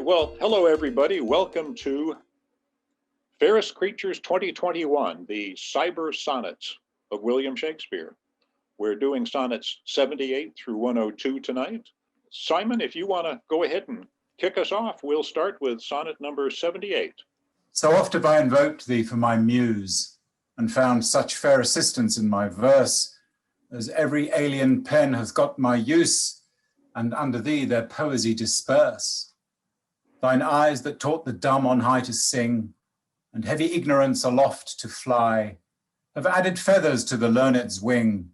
Well, hello everybody. Welcome to Fairest Creatures 2021, the Cyber Sonnets of William Shakespeare. We're doing sonnets 78 through 102 tonight. Simon, if you want to go ahead and kick us off, we'll start with sonnet number 78. So oft have I invoked thee for my muse, and found such fair assistance in my verse, as every alien pen hath got my use, and under thee their poesy disperse. Thine eyes that taught the dumb on high to sing, and heavy ignorance aloft to fly, have added feathers to the learned's wing,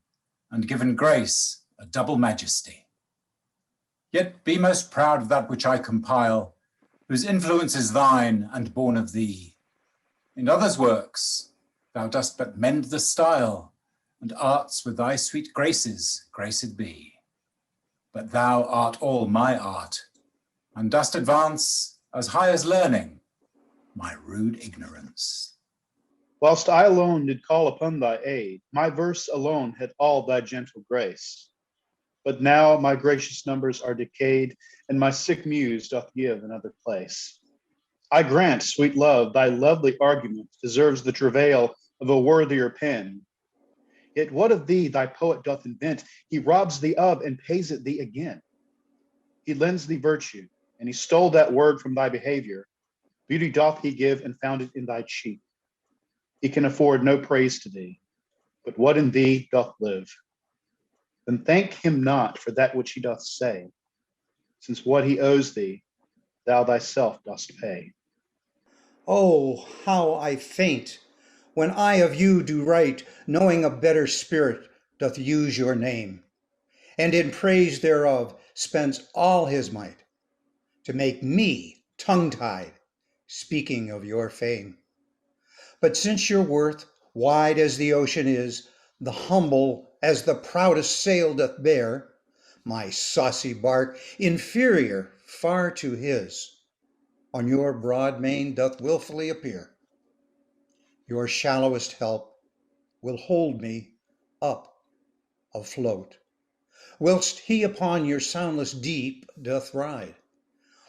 and given grace a double majesty. Yet be most proud of that which I compile, whose influence is thine and born of thee. In others' works thou dost but mend the style, and arts with thy sweet graces graced be. But thou art all my art, and dost advance as high as learning, my rude ignorance. Whilst I alone did call upon thy aid, my verse alone had all thy gentle grace. But now my gracious numbers are decayed, and my sick muse doth give another place. I grant, sweet love, thy lovely argument deserves the travail of a worthier pen. Yet what of thee thy poet doth invent? He robs thee of and pays it thee again. He lends thee virtue, and he stole that word from thy behavior. Beauty doth he give and found it in thy cheek. He can afford no praise to thee, but what in thee doth live. Then thank him not for that which he doth say, since what he owes thee, thou thyself dost pay. Oh, how I faint when I of you do write, knowing a better spirit doth use your name, and in praise thereof spends all his might, to make me tongue-tied, speaking of your fame. But since your worth, wide as the ocean is, the humble as the proudest sail doth bear, my saucy bark, inferior far to his, on your broad main doth wilfully appear. Your shallowest help will hold me up afloat, whilst he upon your soundless deep doth ride.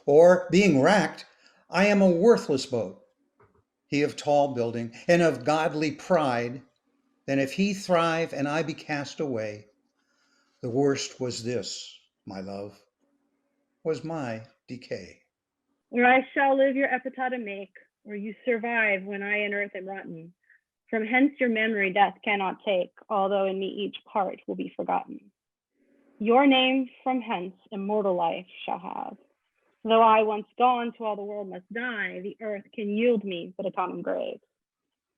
Or, being racked, I am a worthless boat, he of tall building and of godly pride. Then if he thrive and I be cast away, the worst was this, my love, was my decay. Or I shall live your epitaph make, or you survive when I in earth am rotten. From hence your memory death cannot take, although in me each part will be forgotten. Your name from hence immortal life shall have. Though I once gone to all the world must die, the earth can yield me but a common grave.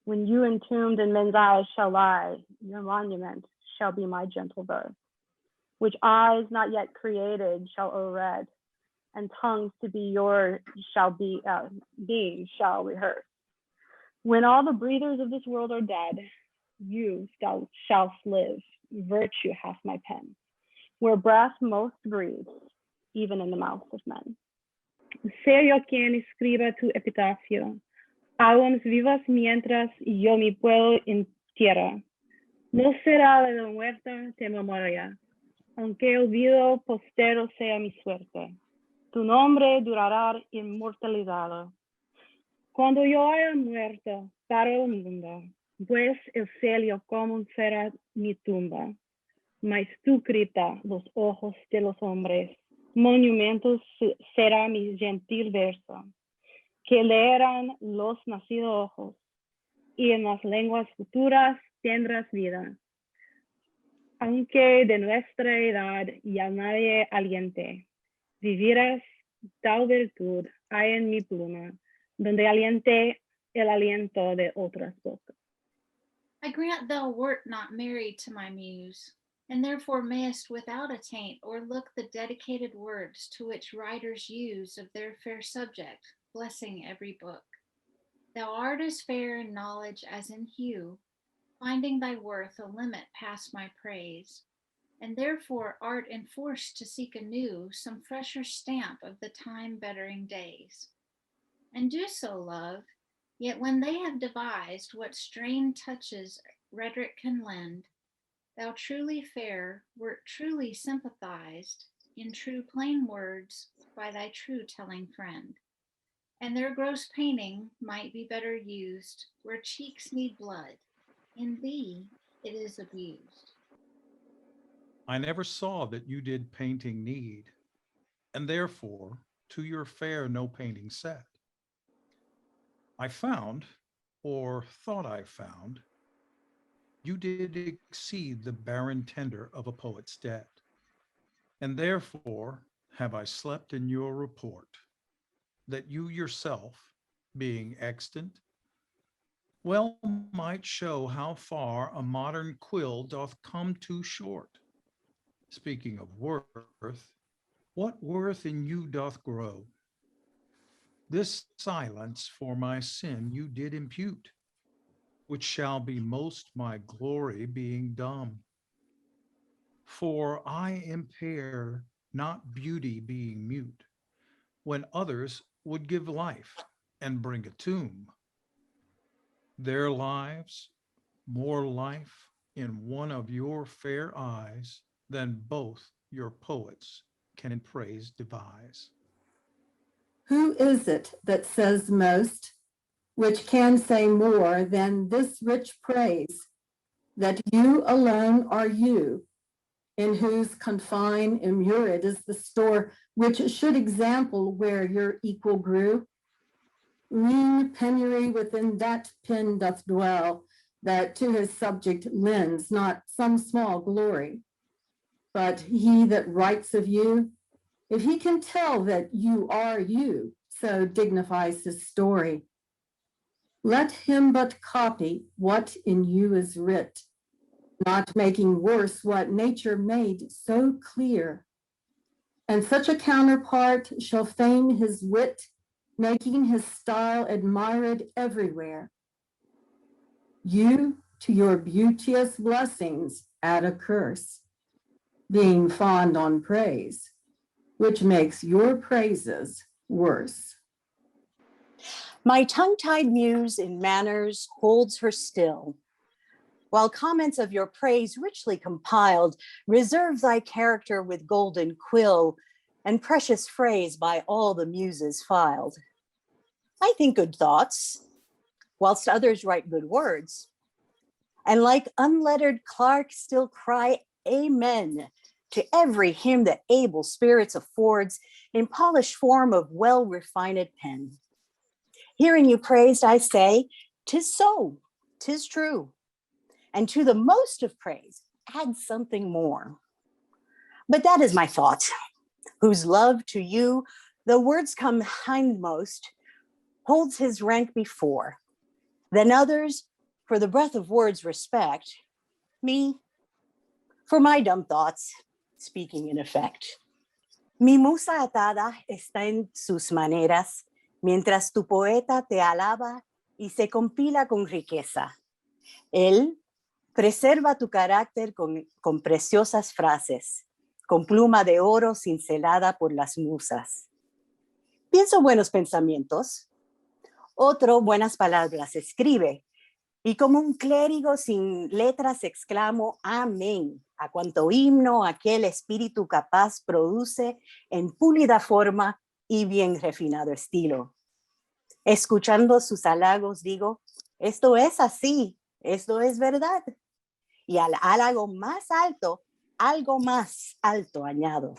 When you entombed in men's eyes shall lie, your monument shall be my gentle verse, which eyes not yet created shall o'erread, and tongues to be yours shall be being shall rehearse. When all the breathers of this world are dead, you shall live. Virtue hath my pen, where breath most breathes, even in the mouths of men. Sea yo quien escriba tu epitafio, aún vivas mientras yo mi pueblo en tierra. No será la muerta de memoria, aunque olvido postero sea mi suerte. Tu nombre durará inmortalizado. Cuando yo haya muerto para el mundo, pues el cielo común será mi tumba. Mas tu cripta los ojos de los hombres, monumentos será mi gentil verso, que leerán los nacidos ojos, y en las lenguas futuras tendrás vida. Aunque de nuestra edad ya nadie aliente, vivirás tal virtud hay en mi pluma, donde aliente el aliento de otras bocas. I grant thou wert not married to my muse, and therefore mayest without a taint o'erlook the dedicated words to which writers use of their fair subject, blessing every book. Thou art as fair in knowledge as in hue, finding thy worth a limit past my praise, and therefore art enforced to seek anew some fresher stamp of the time-bettering days. And do so, love, yet when they have devised what strained touches rhetoric can lend, thou truly fair wert truly sympathized in true plain words by thy true telling friend. And their gross painting might be better used where cheeks need blood. In thee it is abused. I never saw that you did painting need, and therefore to your fair no painting set. I found, or thought I found, you did exceed the barren tender of a poet's debt, and therefore have I slept in your report, that you yourself, being extant, well might show how far a modern quill doth come too short. Speaking of worth, what worth in you doth grow? This silence for my sin you did impute, which shall be most my glory being dumb. For I impair not beauty being mute, when others would give life and bring a tomb. Their lives, more life in one of your fair eyes than both your poets can in praise devise. Who is it that says most, which can say more than this rich praise, that you alone are you, in whose confine immured is the store which should example where your equal grew? Lean penury within that pen doth dwell, that to his subject lends not some small glory. But he that writes of you, if he can tell that you are you, so dignifies his story. Let him but copy what in you is writ, not making worse what nature made so clear. And such a counterpart shall fame his wit, making his style admired everywhere. You to your beauteous blessings add a curse, being fond on praise, which makes your praises worse. My tongue-tied muse in manners holds her still, while comments of your praise richly compiled reserve thy character with golden quill and precious phrase by all the muses filed. I think good thoughts, whilst others write good words, and like unlettered Clark still cry amen to every hymn that able spirits affords in polished form of well-refined pen. Hearing you praised, I say, 'tis so, 'tis true. And to the most of praise, add something more. But that is my thought, whose love to you, though words come hindmost, holds his rank before. Then others, for the breath of words respect, me, for my dumb thoughts, speaking in effect. Mi musa atada está en sus maneras, mientras tu poeta te alaba y se compila con riqueza. Él preserva tu carácter con preciosas frases, con pluma de oro cincelada por las musas. Pienso buenos pensamientos, otro buenas palabras escribe, y como un clérigo sin letras exclamo amén a cuanto himno aquel espíritu capaz produce en pulida forma y bien refinado estilo. Escuchando sus halagos digo, esto es así, esto es verdad. Y al halago más alto, algo más alto añado.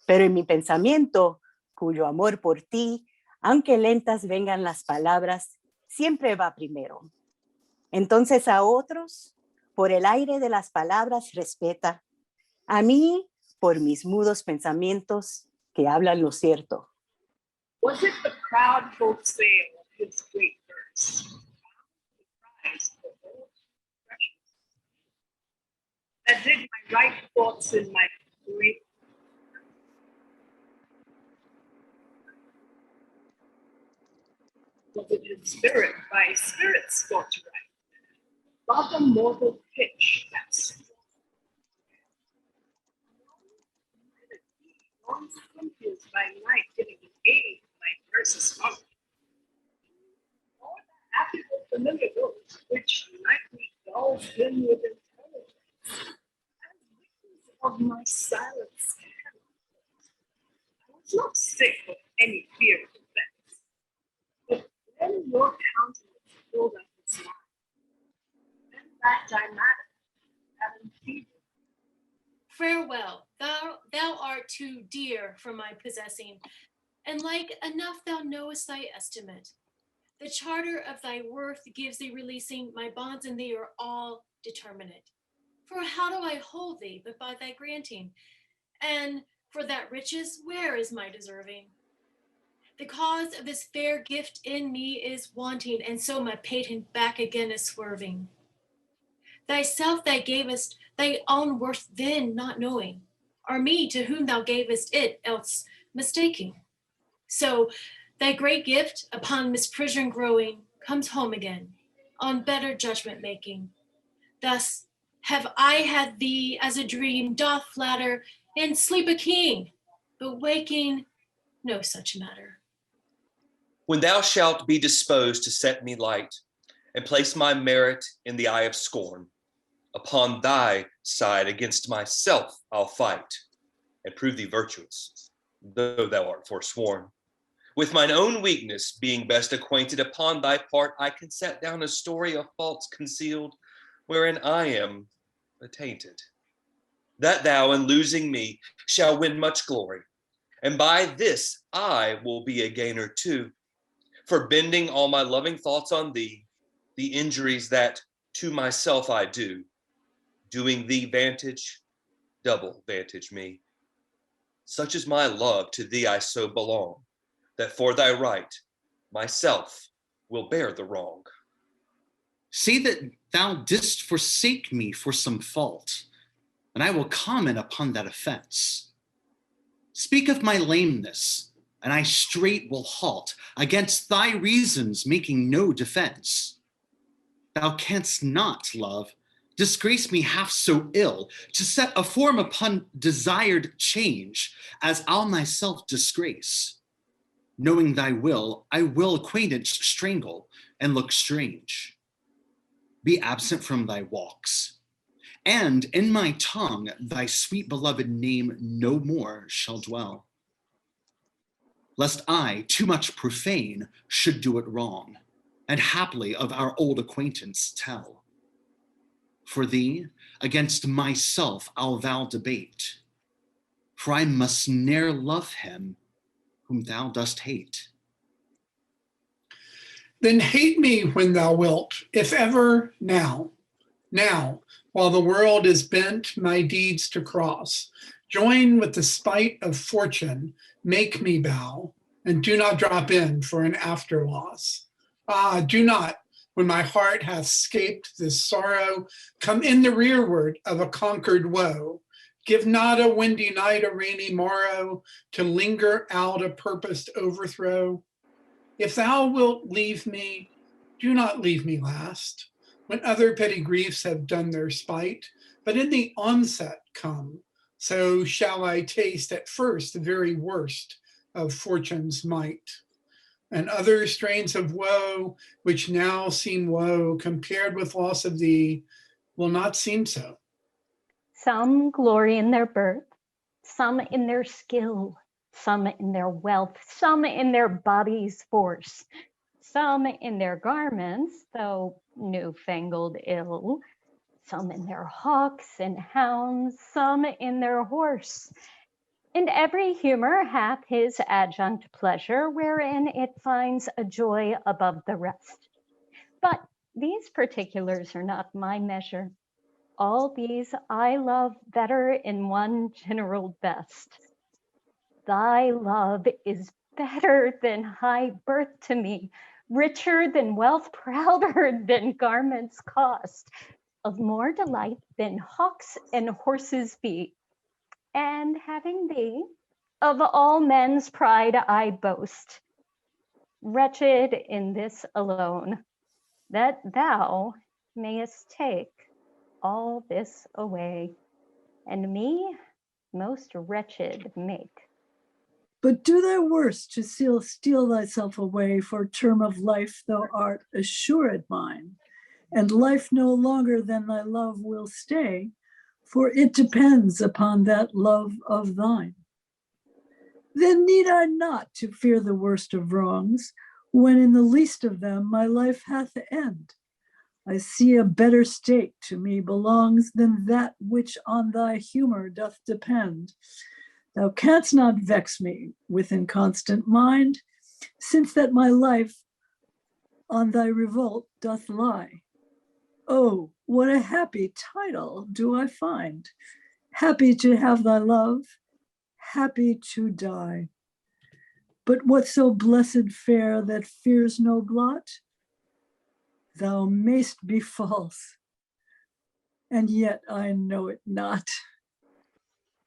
Pero en mi pensamiento, cuyo amor por ti, aunque lentas vengan las palabras, siempre va primero. Entonces a otros, por el aire de las palabras respeta, a mí, por mis mudos pensamientos que hablan lo cierto. Was it the proud wholesale of his great verse? That did my right thoughts in my great. Was it his spirit by spirits thought to write? Bottom mortal pitch, that's long squinches by night giving aid to my verses on. All the happy familiar notes which nightly dulls in with intelligence. Of my silence, was not sick of any fear of offense, but when your countenance filled up with smile, then that I matter, having fever. Farewell, thou art too dear for my possessing, and like enough thou knowest thy estimate. The charter of thy worth gives thee releasing, my bonds in thee are all determinate. For how do I hold thee but by thy granting? And for that riches, where is my deserving? The cause of this fair gift in me is wanting, and so my patent back again is swerving. Thyself thou gavest, thy own worth then not knowing, or me to whom thou gavest it else mistaking. So thy great gift, upon misprision growing, comes home again, on better judgment making. Thus have I had thee as a dream doth flatter, and sleep a king, but waking no such matter. When thou shalt be disposed to set me light, and place my merit in the eye of scorn, upon thy side against myself I'll fight, and prove thee virtuous, though thou art forsworn. With mine own weakness being best acquainted, upon thy part I can set down a story of faults concealed, wherein I am attainted. That thou, in losing me, shall win much glory, and by this I will be a gainer too, for bending all my loving thoughts on thee, the injuries that to myself I do, doing thee vantage, double vantage me. Such is my love, to thee I so belong, that for thy right, myself will bear the wrong. Say that thou didst forsake me for some fault, and I will comment upon that offense. Speak of my lameness, and I straight will halt, against thy reasons making no defense. Thou canst not, love, disgrace me half so ill, to set a form upon desired change, as I'll myself disgrace. Knowing thy will, I will acquaintance strangle, and look strange. Be absent from thy walks, and in my tongue thy sweet beloved name no more shall dwell. Lest I, too much profane, should do it wrong, and haply of our old acquaintance tell. For thee, against myself I'll vow debate, for I must ne'er love him whom thou dost hate. Then hate me when thou wilt, if ever now. Now, while the world is bent my deeds to cross, join with the spite of fortune, make me bow, and do not drop in for an after loss. Ah, do not, when my heart hath scaped this sorrow, come in the rearward of a conquered woe. Give not a windy night a rainy morrow to linger out a purposed overthrow. If thou wilt leave me, do not leave me last, when other petty griefs have done their spite, but in the onset come, so shall I taste at first the very worst of fortune's might. And other strains of woe, which now seem woe, compared with loss of thee, will not seem so. Some glory in their birth, some in their skill, some in their wealth, some in their body's force, some in their garments, though newfangled ill, some in their hawks and hounds, some in their horse. And every humor hath his adjunct pleasure, wherein it finds a joy above the rest. But these particulars are not my measure. All these I love better in one general best. Thy love is better than high birth to me, richer than wealth, prouder than garments cost, of more delight than hawks and horses be. And having thee, of all men's pride I boast, wretched in this alone, that thou mayest take all this away, and me most wretched make. But do thy worst to steal thyself away, for term of life thou art assured mine, and life no longer than thy love will stay, for it depends upon that love of thine. Then need I not to fear the worst of wrongs, when in the least of them my life hath end. I see a better state to me belongs than that which on thy humor doth depend. Thou canst not vex me with inconstant mind, since that my life on thy revolt doth lie. Oh, what a happy title do I find! Happy to have thy love, happy to die. But what so blessed fair that fears no blot? Thou mayst be false, and yet I know it not.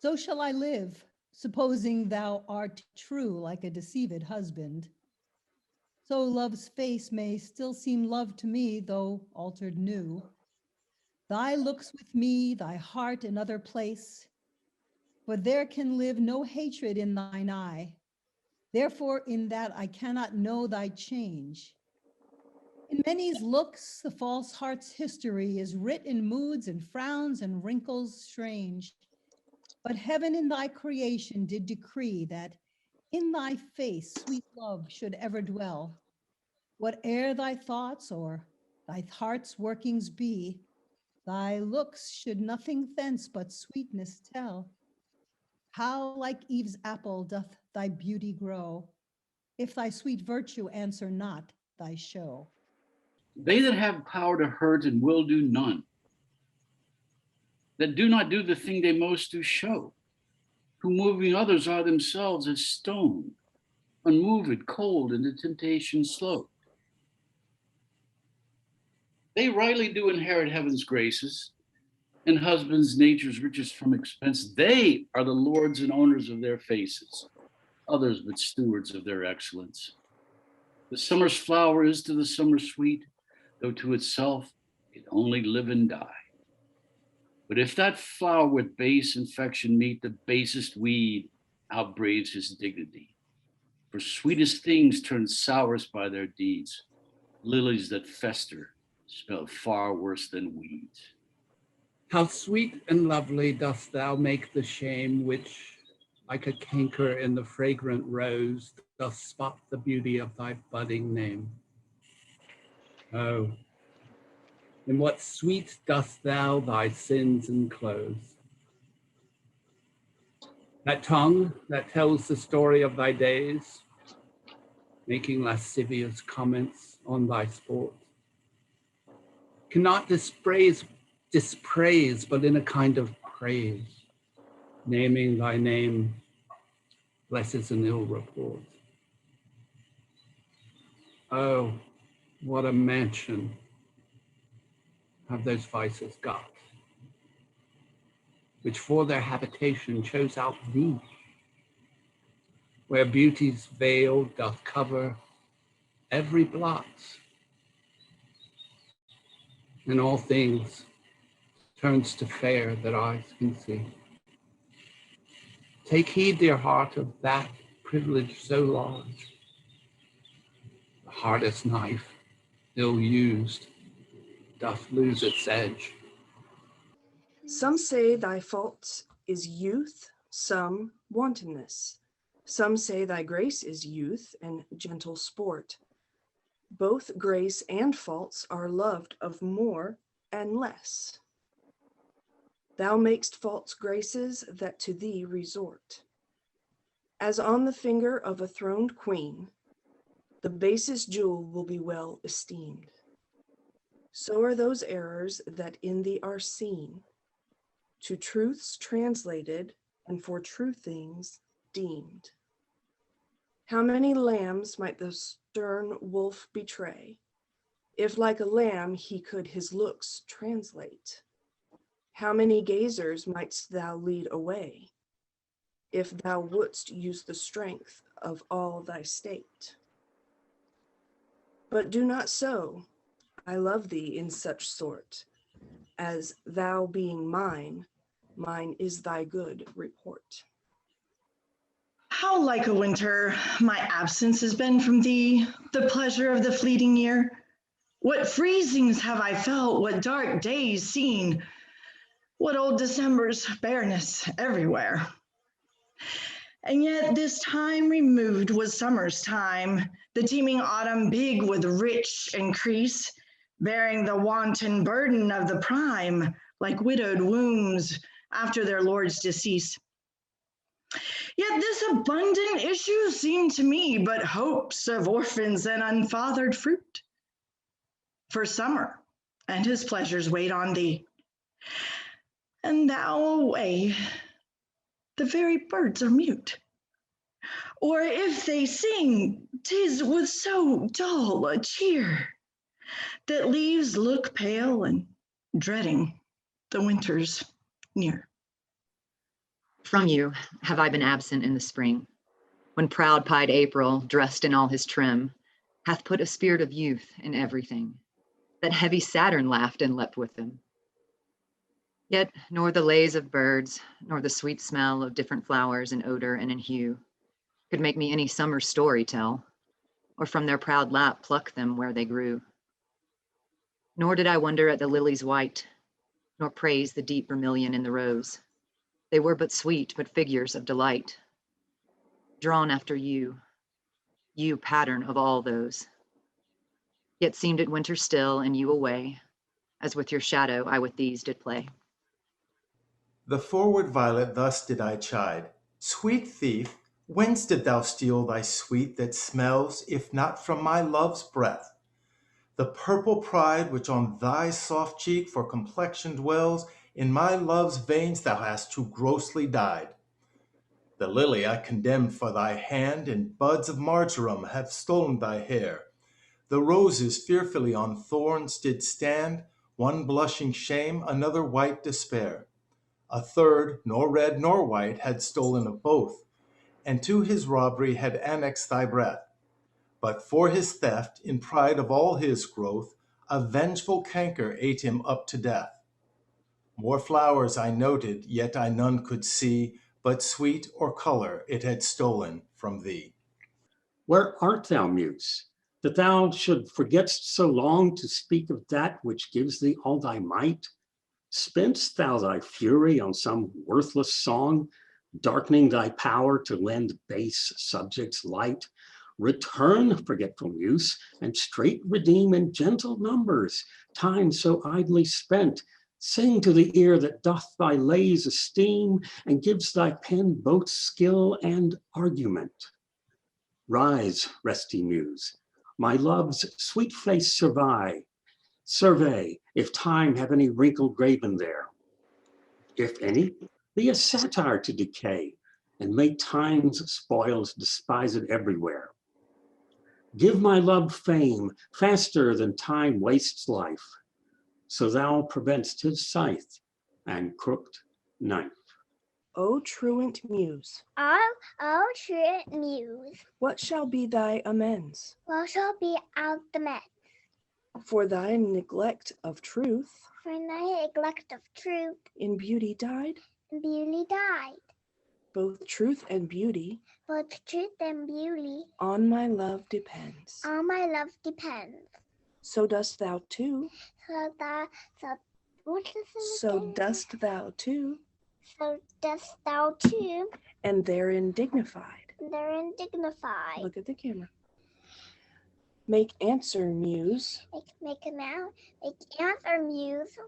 So shall I live, supposing thou art true like a deceived husband. So love's face may still seem love to me, though altered new. Thy looks with me, thy heart another place, for there can live no hatred in thine eye. Therefore in that I cannot know thy change. In many's looks, the false heart's history is writ in moods and frowns and wrinkles strange. But heaven in thy creation did decree that in thy face sweet love should ever dwell. Whate'er thy thoughts or thy heart's workings be, thy looks should nothing thence but sweetness tell. How like Eve's apple doth thy beauty grow, if thy sweet virtue answer not thy show. They that have power to hurt and will do none, that do not do the thing they most do show, who moving others are themselves as stone, unmoved, cold, and to temptation slow. They rightly do inherit heaven's graces, and husbands nature's riches from expense. They are the lords and owners of their faces, others but stewards of their excellence. The summer's flower is to the summer sweet, though to itself it only live and die. But if that flower with base infection meet, the basest weed outbraves his dignity. For sweetest things turn sourest by their deeds. Lilies that fester smell far worse than weeds. How sweet and lovely dost thou make the shame which, like a canker in the fragrant rose, doth spot the beauty of thy budding name. Oh, in what sweet dost thou thy sins enclose? That tongue that tells the story of thy days, making lascivious comments on thy sport, cannot dispraise, but in a kind of praise, naming thy name blesses an ill report. Oh, what a mansion have those vices got, which for their habitation chose out thee, where beauty's veil doth cover every blot, and all things turns to fair that eyes can see. Take heed, dear heart, of that privilege so large. The hardest knife, ill used, doth lose its edge. Some say thy fault is youth, some wantonness. Some say thy grace is youth and gentle sport. Both grace and faults are loved of more and less. Thou makest false graces that to thee resort. As on the finger of a throned queen, the basest jewel will be well esteemed. So are those errors that in thee are seen, to truths translated and for true things deemed. How many lambs might the stern wolf betray, if like a lamb he could his looks translate? How many gazers mightst thou lead away, if thou wouldst use the strength of all thy state? But do not so, I love thee in such sort, as thou being mine, mine is thy good report. How like a winter my absence has been from thee, the pleasure of the fleeting year. What freezings have I felt, what dark days seen, what old December's bareness everywhere. And yet this time removed was summer's time, the teeming autumn big with rich increase, bearing the wanton burden of the prime, like widowed wombs after their lord's decease. Yet this abundant issue seemed to me but hopes of orphans and unfathered fruit. For summer and his pleasures wait on thee, and thou away, the very birds are mute. Or if they sing, 'tis with so dull a cheer that leaves look pale and dreading the winter's near. From you have I been absent in the spring, when proud-pied April, dressed in all his trim, hath put a spirit of youth in everything, that heavy Saturn laughed and leapt with him. Yet nor the lays of birds, nor the sweet smell of different flowers in odor and in hue, could make me any summer story tell, or from their proud lap pluck them where they grew. Nor did I wonder at the lilies white, nor praise the deep vermilion in the rose. They were but sweet, but figures of delight, drawn after you pattern of all those. Yet seemed it winter still, and you away, as with your shadow I with these did play. The forward violet thus did I chide, Sweet thief, whence did thou steal thy sweet that smells, if not from my love's breath? The purple pride which on thy soft cheek for complexion dwells, in my love's veins thou hast too grossly dyed. The lily I condemned for thy hand, and buds of marjoram have stolen thy hair. The roses fearfully on thorns did stand, one blushing shame, another white despair. A third, nor red nor white, had stolen of both, and to his robbery had annexed thy breath. But for his theft, in pride of all his growth, a vengeful canker ate him up to death. More flowers I noted, yet I none could see, but sweet or color it had stolen from thee. Where art thou, Muse, that thou should forgetst so long to speak of that which gives thee all thy might? Spent'st thou thy fury on some worthless song, darkening thy power to lend base subjects light? Return, forgetful Muse, and straight redeem in gentle numbers time so idly spent. Sing to the ear that doth thy lays esteem, and gives thy pen both skill and argument. Rise, resty Muse, my love's sweet face survey, if time have any wrinkle graven there. If any, be a satire to decay, and make time's spoils despised everywhere. Give my love fame faster than time wastes life, so thou preventst his scythe and crooked knife. O truant Muse, O truant Muse, what shall be thy amends what shall be our amends for thy neglect of truth? for thy neglect of truth, In beauty died, and beauty died. both truth and beauty, Both truth and beauty on my love depends. on my love depends. So dost thou too, What is it so again? dost thou too, So dost thou too, and therein dignified. therein dignified. Look at the camera. Make answer, Muse. Make answer, Muse.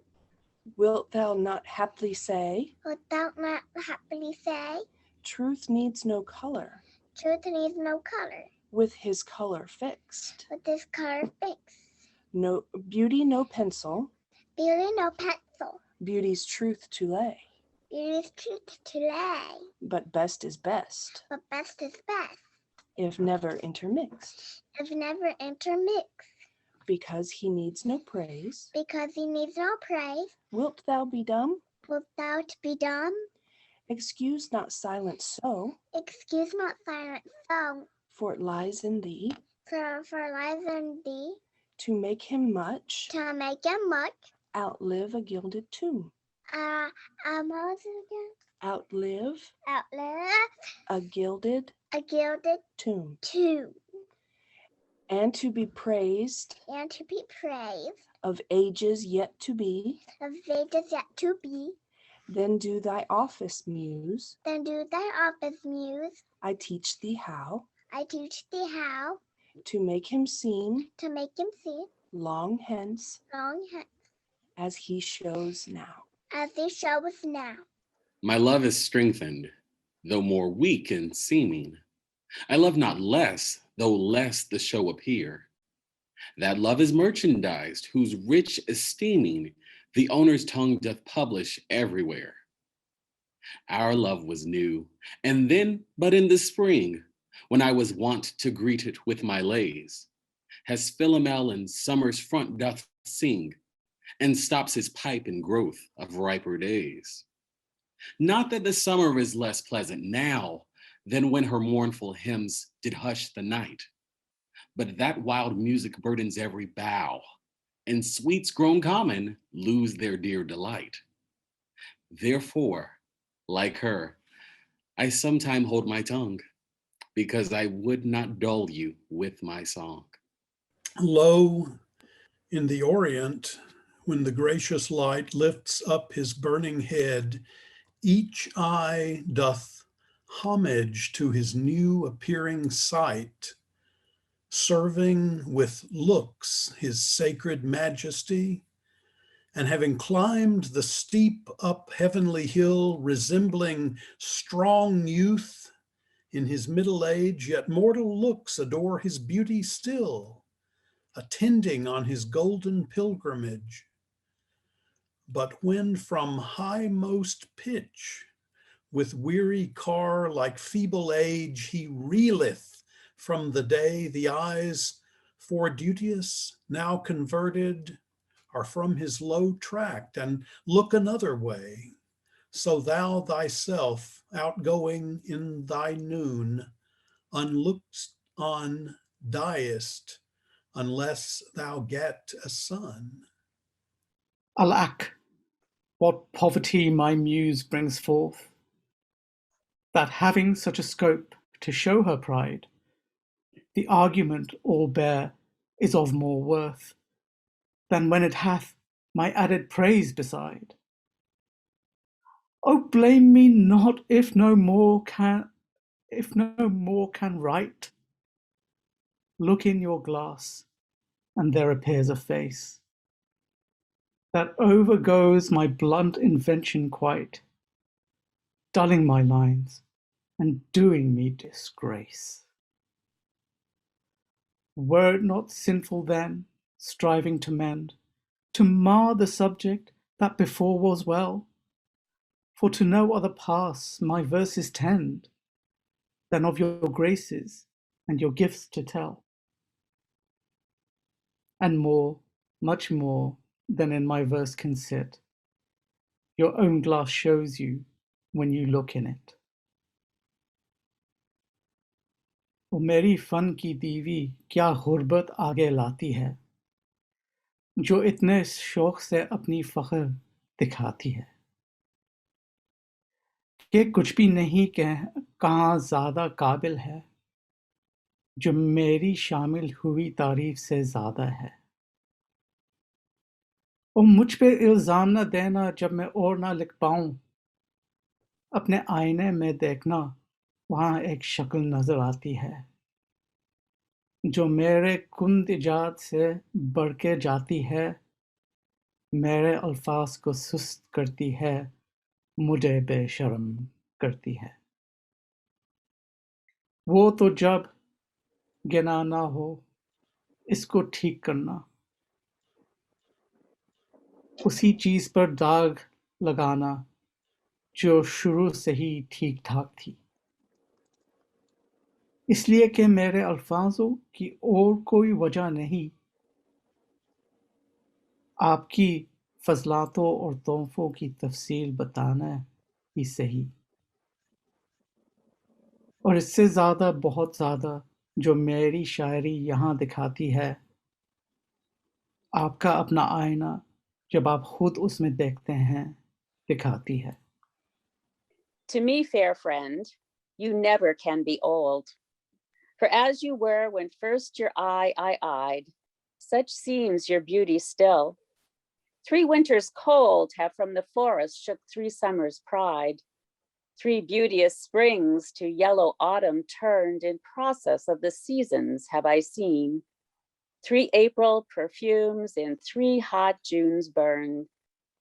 Wilt thou not haply say, Wilt thou not happily say, truth needs no color, truth needs no color, with his color fixed. with this color fixed. No beauty, no pencil, Beauty no pencil, beauty's truth to lay. beauty's truth to lay, But best is best, but best is best, if never intermixed, if never intermixed. because he needs no praise. Because he needs no praise, Wilt thou be dumb? wilt thou be dumb? Excuse not silence so, Excuse not silence so, for it lies in thee, for lies in thee, to make him much, to make him much. outlive a gilded tomb. What was it again? Outlive Outlive a gilded a gilded tomb. tomb, And to be praised and to be praised of ages yet to be, of ages yet to be, Then do thy office, muse. Then do thy office, muse. I teach thee how. I teach thee how. To make him seen. To make him see. Long hence. Long hence. As he shows now. As he shows now. My love is strengthened, though more weak in seeming. I love not less, though less the show appear. That love is merchandised, whose rich esteeming the owner's tongue doth publish everywhere. Our love was new, and then but in the spring, when I was wont to greet it with my lays, as Philomel in summer's front doth sing, and stops his pipe in growth of riper days. Not that the summer is less pleasant now than when her mournful hymns did hush the night, but that wild music burdens every bough, and sweets grown common lose their dear delight. Therefore, like her, I sometime hold my tongue, because I would not dull you with my song. Lo, in the Orient, when the gracious light lifts up his burning head, each eye doth homage to his new appearing sight, serving with looks his sacred majesty, and having climbed the steep up heavenly hill, resembling strong youth in his middle age, yet mortal looks adore his beauty still, attending on his golden pilgrimage. But when from highmost pitch, with weary car like feeble age, he reeleth from the day, the eyes, for duteous, now converted, are from his low tract and look another way. So thou thyself, outgoing in thy noon, unlooked on diest, unless thou get a son. Alack, what poverty my muse brings forth, that having such a scope to show her pride, the argument all bare is of more worth than when it hath my added praise beside. Oh, blame me not if no more can write. Look in your glass, and there appears a face that overgoes my blunt invention quite, dulling my lines and doing me disgrace. Were it not sinful then, striving to mend, to mar the subject that before was well? For to no other pass my verses tend than of your graces and your gifts to tell. And more, much more than in my verse can sit, your own glass shows you when you look in it. ओ मेरी fun की दीवी क्या गुर्बत आगे लाती है, जो इतने शौक से अपनी फख्र दिखाती है, कि कुछ भी नहीं कहाँ ज़्यादा काबिल है, जो मेरी शामिल हुई तारीफ से ज़्यादा है। और मुझ पे इल्ज़ाम न देना जब मैं और ना लिख पाऊँ, अपने आईने में देखना वहाँ एक शक्ल नज़र आती है, जो मेरे कुंद इजाद से बढ़ के जाती है, मेरे अल्फाज को सुस्त करती है, मुझे बेशर्म करती है। वो तो जब गिना ना हो इसको ठीक करना, उसी चीज़ पर दाग लगाना जो शुरू से ही ठीक ठाक थी, इसलिए कि मेरे अल्फाजों की और कोई वजह नहीं, आपकी फजलातों और तोहफों की तफसील बताना ही सही। और इससे ज़्यादा, बहुत ज़्यादा, जो मेरी शायरी यहाँ दिखाती है, आपका अपना आईना जब आप खुद उसमें देखते हैं दिखाती है। To me, fair friend, you never can be old. For as you were when first your eye I eyed, such seems your beauty still. 3 winters cold have from the forest shook 3 summers' pride. 3 beauteous springs to yellow autumn turned in process of the seasons have I seen. 3 April perfumes in 3 hot Junes burned,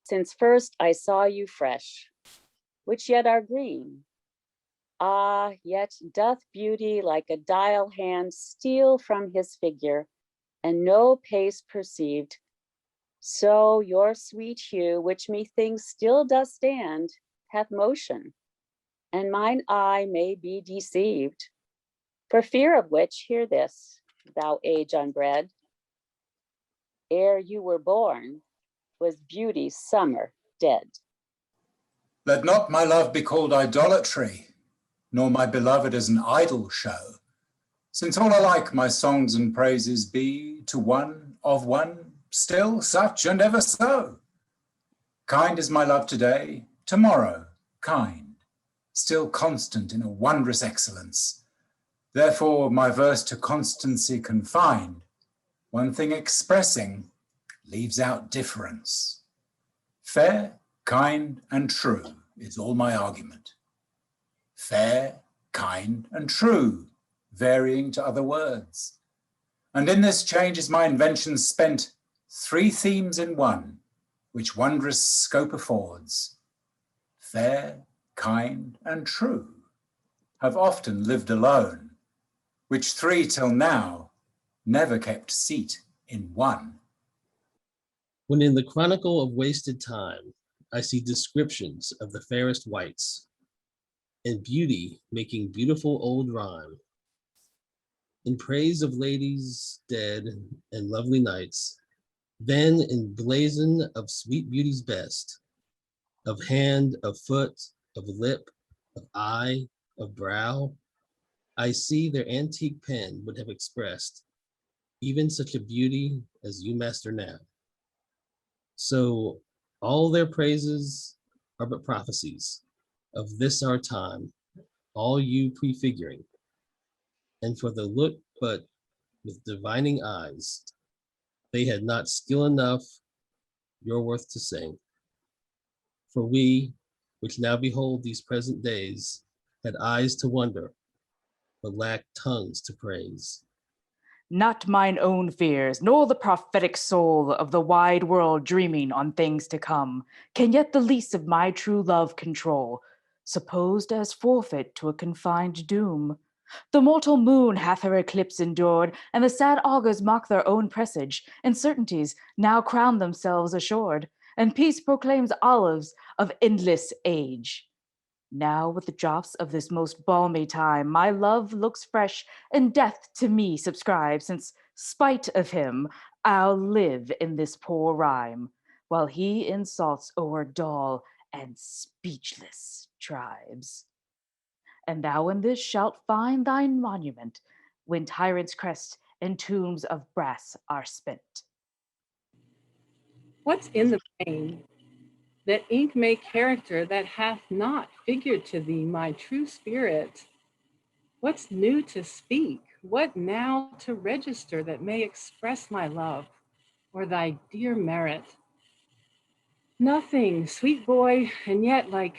since first I saw you fresh, which yet are green. Ah, yet doth beauty like a dial hand steal from his figure, and no pace perceived. So your sweet hue, which methinks still does stand, hath motion, and mine eye may be deceived. For fear of which, hear this, thou age unbred. Ere you were born, was beauty's summer dead. Let not my love be called idolatry, nor my beloved as an idol show, since all alike my songs and praises be to one of one, still such and ever so. Kind is my love today, tomorrow kind, still constant in a wondrous excellence. Therefore my verse to constancy confined, one thing expressing, leaves out difference. Fair, kind, and true is all my argument. Fair, kind, and true, varying to other words. And in this change is my invention spent, 3 themes in one, which wondrous scope affords. Fair, kind, and true have often lived alone, which 3 till now never kept seat in one. When in the chronicle of wasted time, I see descriptions of the fairest wights, and beauty making beautiful old rhyme, in praise of ladies dead and lovely knights, then in blazon of sweet beauty's best, of hand, of foot, of lip, of eye, of brow, I see their antique pen would have expressed even such a beauty as you master now. So all their praises are but prophecies of this our time, all you prefiguring, and for the look but with divining eyes, they had not skill enough your worth to sing. For we, which now behold these present days, had eyes to wonder, but lacked tongues to praise. Not mine own fears, nor the prophetic soul of the wide world dreaming on things to come, can yet the least of my true love control, supposed as forfeit to a confined doom. The mortal moon hath her eclipse endured, and the sad augurs mock their own presage, and certainties now crown themselves assured, and peace proclaims olives of endless age. Now with the drops of this most balmy time, my love looks fresh, and death to me subscribes, since spite of him, I'll live in this poor rhyme, while he insults o'er dull and speechless tribes. And thou in this shalt find thine monument, when tyrants' crests and tombs of brass are spent. What's in the brain that ink may character that hath not figured to thee my true spirit? What's new to speak? What now to register that may express my love or thy dear merit? Nothing, sweet boy, and yet like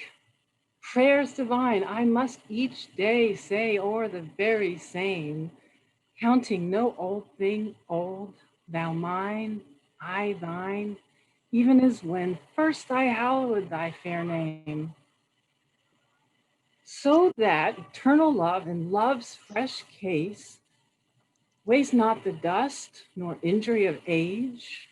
prayers divine, I must each day say o'er the very same, counting no old thing old, thou mine, I thine, even as when first I hallowed thy fair name. So that eternal love in love's fresh case weighs not the dust nor injury of age,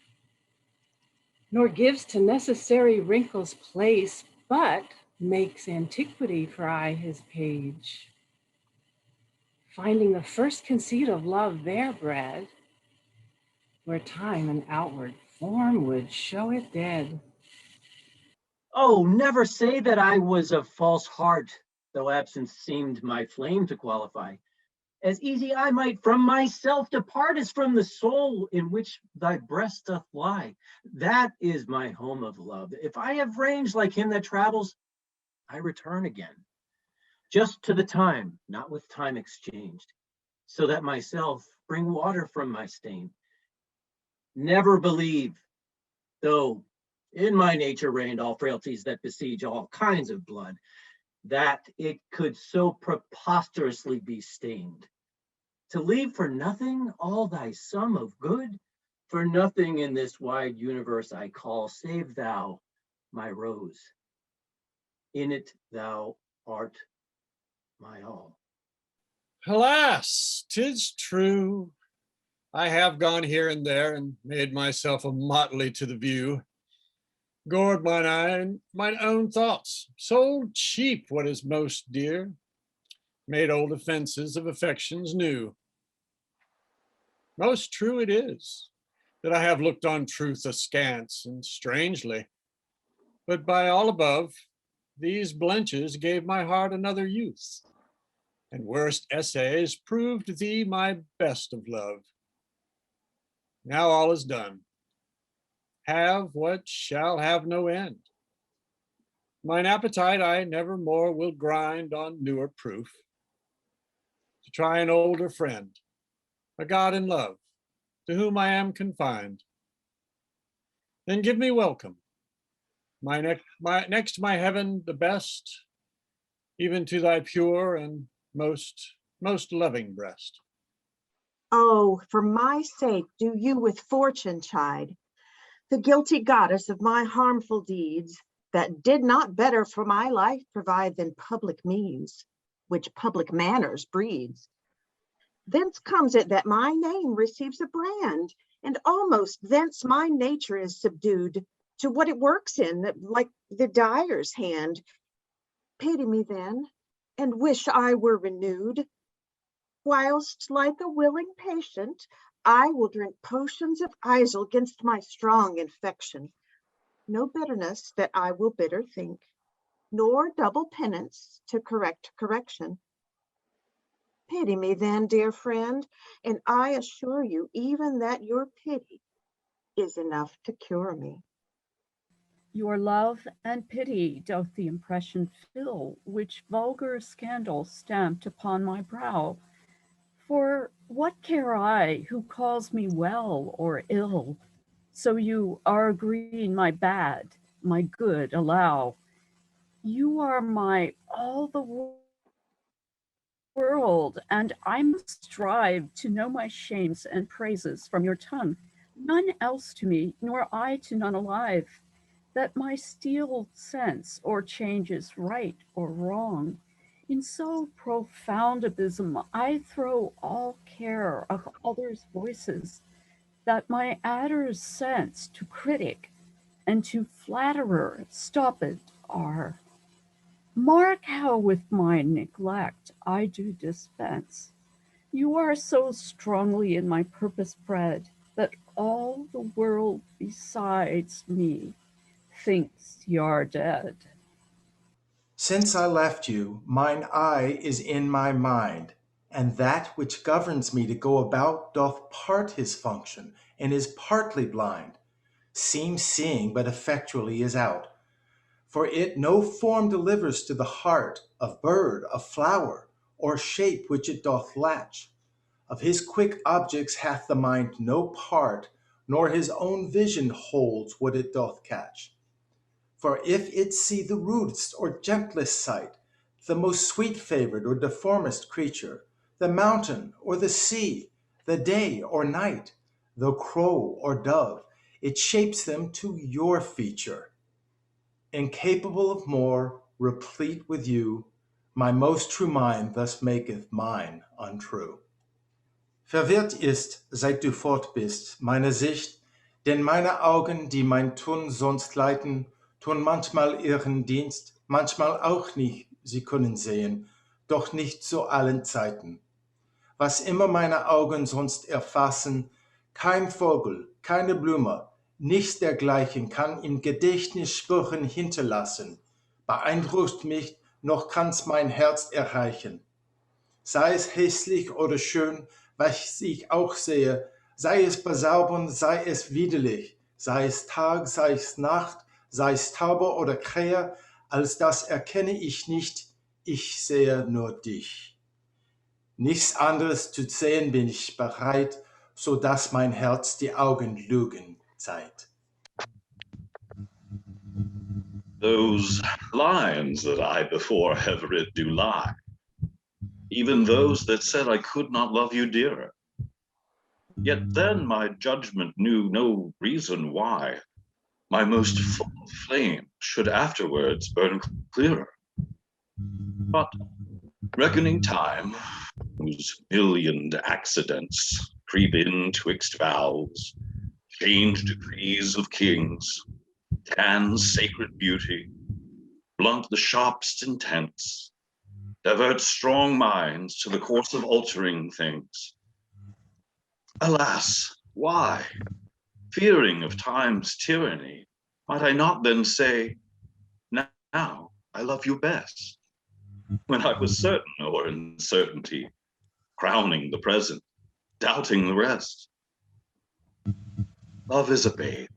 nor gives to necessary wrinkles place, but makes antiquity for aye his page. Finding the first conceit of love there bred, where time and outward form would show it dead. Oh, never say that I was of false heart, though absence seemed my flame to qualify. As easy I might from myself depart as from the soul in which thy breast doth lie. That is my home of love. If I have range like him that travels, I return again, just to the time, not with time exchanged, so that myself bring water from my stain. Never believe, though In my nature reigned all frailties that besiege all kinds of blood, that it could so preposterously be stained. To leave for nothing all thy sum of good, for nothing in this wide universe I call, save thou, my rose. In it thou art my all. Alas, 'tis true. I have gone here and there and made myself a motley to the view. Gored mine own thoughts, sold cheap what is most dear, made old offenses of affections new. Most true it is that I have looked on truth askance and strangely, but by all above, these blenches gave my heart another youth, and worst essays proved thee my best of love. Now all is done. Have what shall have no end. Mine appetite I never more will grind on newer proof. To try an older friend, a God in love, to whom I am confined. Then give me welcome, next my heaven the best, even to thy pure and most loving breast. Oh, for my sake do you with fortune chide, the guilty goddess of my harmful deeds, that did not better for my life provide than public means, which public manners breeds. Thence comes it that my name receives a brand, and almost thence my nature is subdued to what it works in, like the dyer's hand. Pity me then, and wish I were renewed, whilst like a willing patient, I will drink potions of Isel against my strong infection. No bitterness that I will bitter think, nor double penance to correct correction. Pity me then, dear friend, and I assure you even that your pity is enough to cure me. Your love and pity doth the impression fill, which vulgar scandal stamped upon my brow. For what care I who calls me well or ill? So you are agreeing my bad, my good allow. You are my all the world, and I must strive to know my shames and praises from your tongue. None else to me, nor I to none alive, that my steel sense or changes right or wrong. In so profound abysm I throw all care of others' voices, that my adder's sense to critic and to flatterer stopped are. Mark how with my neglect I do dispense. You are so strongly in my purpose bred, that all the world besides me thinks y'are dead. Since I left you, mine eye is in my mind, and that which governs me to go about doth part his function, and is partly blind, seems seeing, but effectually is out. For it no form delivers to the heart of bird, of flower, or shape which it doth latch. Of his quick objects hath the mind no part, nor his own vision holds what it doth catch. For if it see the rudest or gentlest sight, the most sweet-favored or deformest creature, the mountain or the sea, the day or night, the crow or dove, it shapes them to your feature. Incapable of more, replete with you, my most true mind thus maketh mine untrue. Verwirrt ist, seit du fort bist, meine Sicht, denn meine Augen, die mein Tun sonst leiten, tun manchmal ihren Dienst, manchmal auch nicht, sie können sehen, doch nicht zu allen Zeiten. Was immer meine Augen sonst erfassen, kein Vogel, keine Blume, nichts dergleichen kann im Gedächtnis Spuren hinterlassen, beeindruckt mich, noch kann's mein Herz erreichen. Sei es hässlich oder schön, was ich auch sehe, sei es bezaubernd, sei es widerlich, sei es Tag, sei es Nacht, sei es Taube oder Krähe, als das erkenne ich nicht, ich sehe nur dich. Nichts anderes zu sehen bin ich bereit, so dass mein Herz die Augen lügen zeigt. Those lines that I before have writ do lie, even those that said I could not love you dearer. Yet then my judgment knew no reason why my most full flame should afterwards burn clearer. But reckoning time, whose millioned accidents creep in twixt vows, change decrees of kings, tan sacred beauty, blunt the sharpest intents, divert strong minds to the course of altering things. Alas, why, fearing of time's tyranny, might I not then say, now I love you best, when I was certain o'er uncertainty, crowning the present, doubting the rest? Love is a babe,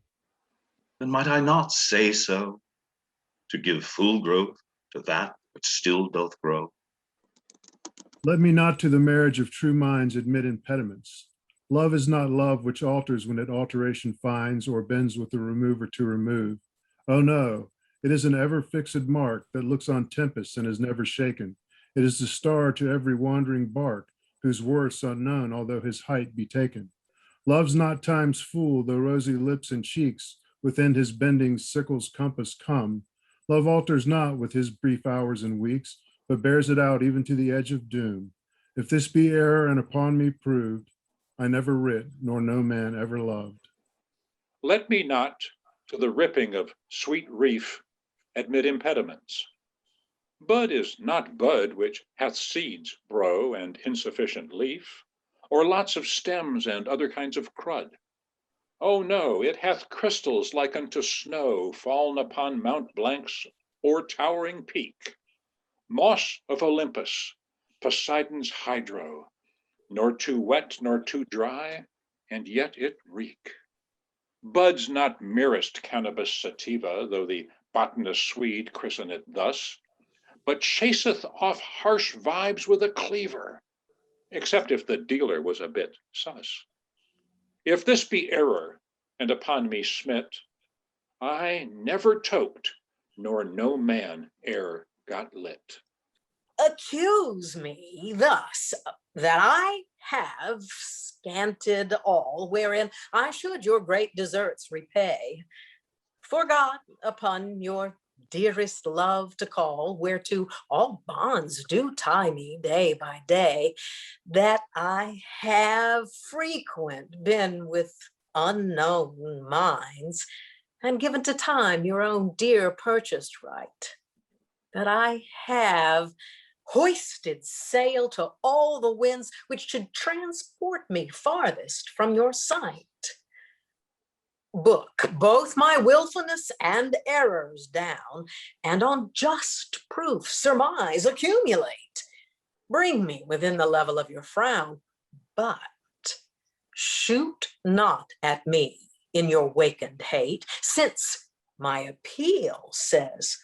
then might I not say so, to give full growth to that which still doth grow? Let me not to the marriage of true minds admit impediments. Love is not love which alters when it alteration finds or bends with the remover to remove. Oh no, it is an ever fixed mark that looks on tempests and is never shaken. It is the star to every wandering bark, whose worth's unknown although his height be taken. Love's not time's fool, though rosy lips and cheeks within his bending sickle's compass come. Love alters not with his brief hours and weeks, but bears it out even to the edge of doom. If this be error and upon me proved, I never writ, nor no man ever loved. Let me not to the ripping of sweet reef admit impediments. Bud is not bud which hath seeds, bro, and insufficient leaf, or lots of stems and other kinds of crud. Oh no, it hath crystals like unto snow fallen upon Mount Blank's or towering peak, moss of Olympus, Poseidon's hydro, nor too wet nor too dry, and yet it reek. Bud's not merest cannabis sativa, though the botanist Swede christen it thus, but chaseth off harsh vibes with a cleaver, except if the dealer was a bit sus. If this be error, and upon me smit, I never toked, nor no man e'er got lit. Accuse me thus, that I have scanted all wherein I should your great deserts repay, forgot upon your dearest love to call, whereto all bonds do tie me day by day, that I have frequent been with unknown minds, and given to time your own dear purchased right, that I have hoisted sail to all the winds which should transport me farthest from your sight. Book both my willfulness and errors down, and on just proof surmise accumulate. Bring me within the level of your frown, but shoot not at me in your wakened hate, since my appeal says,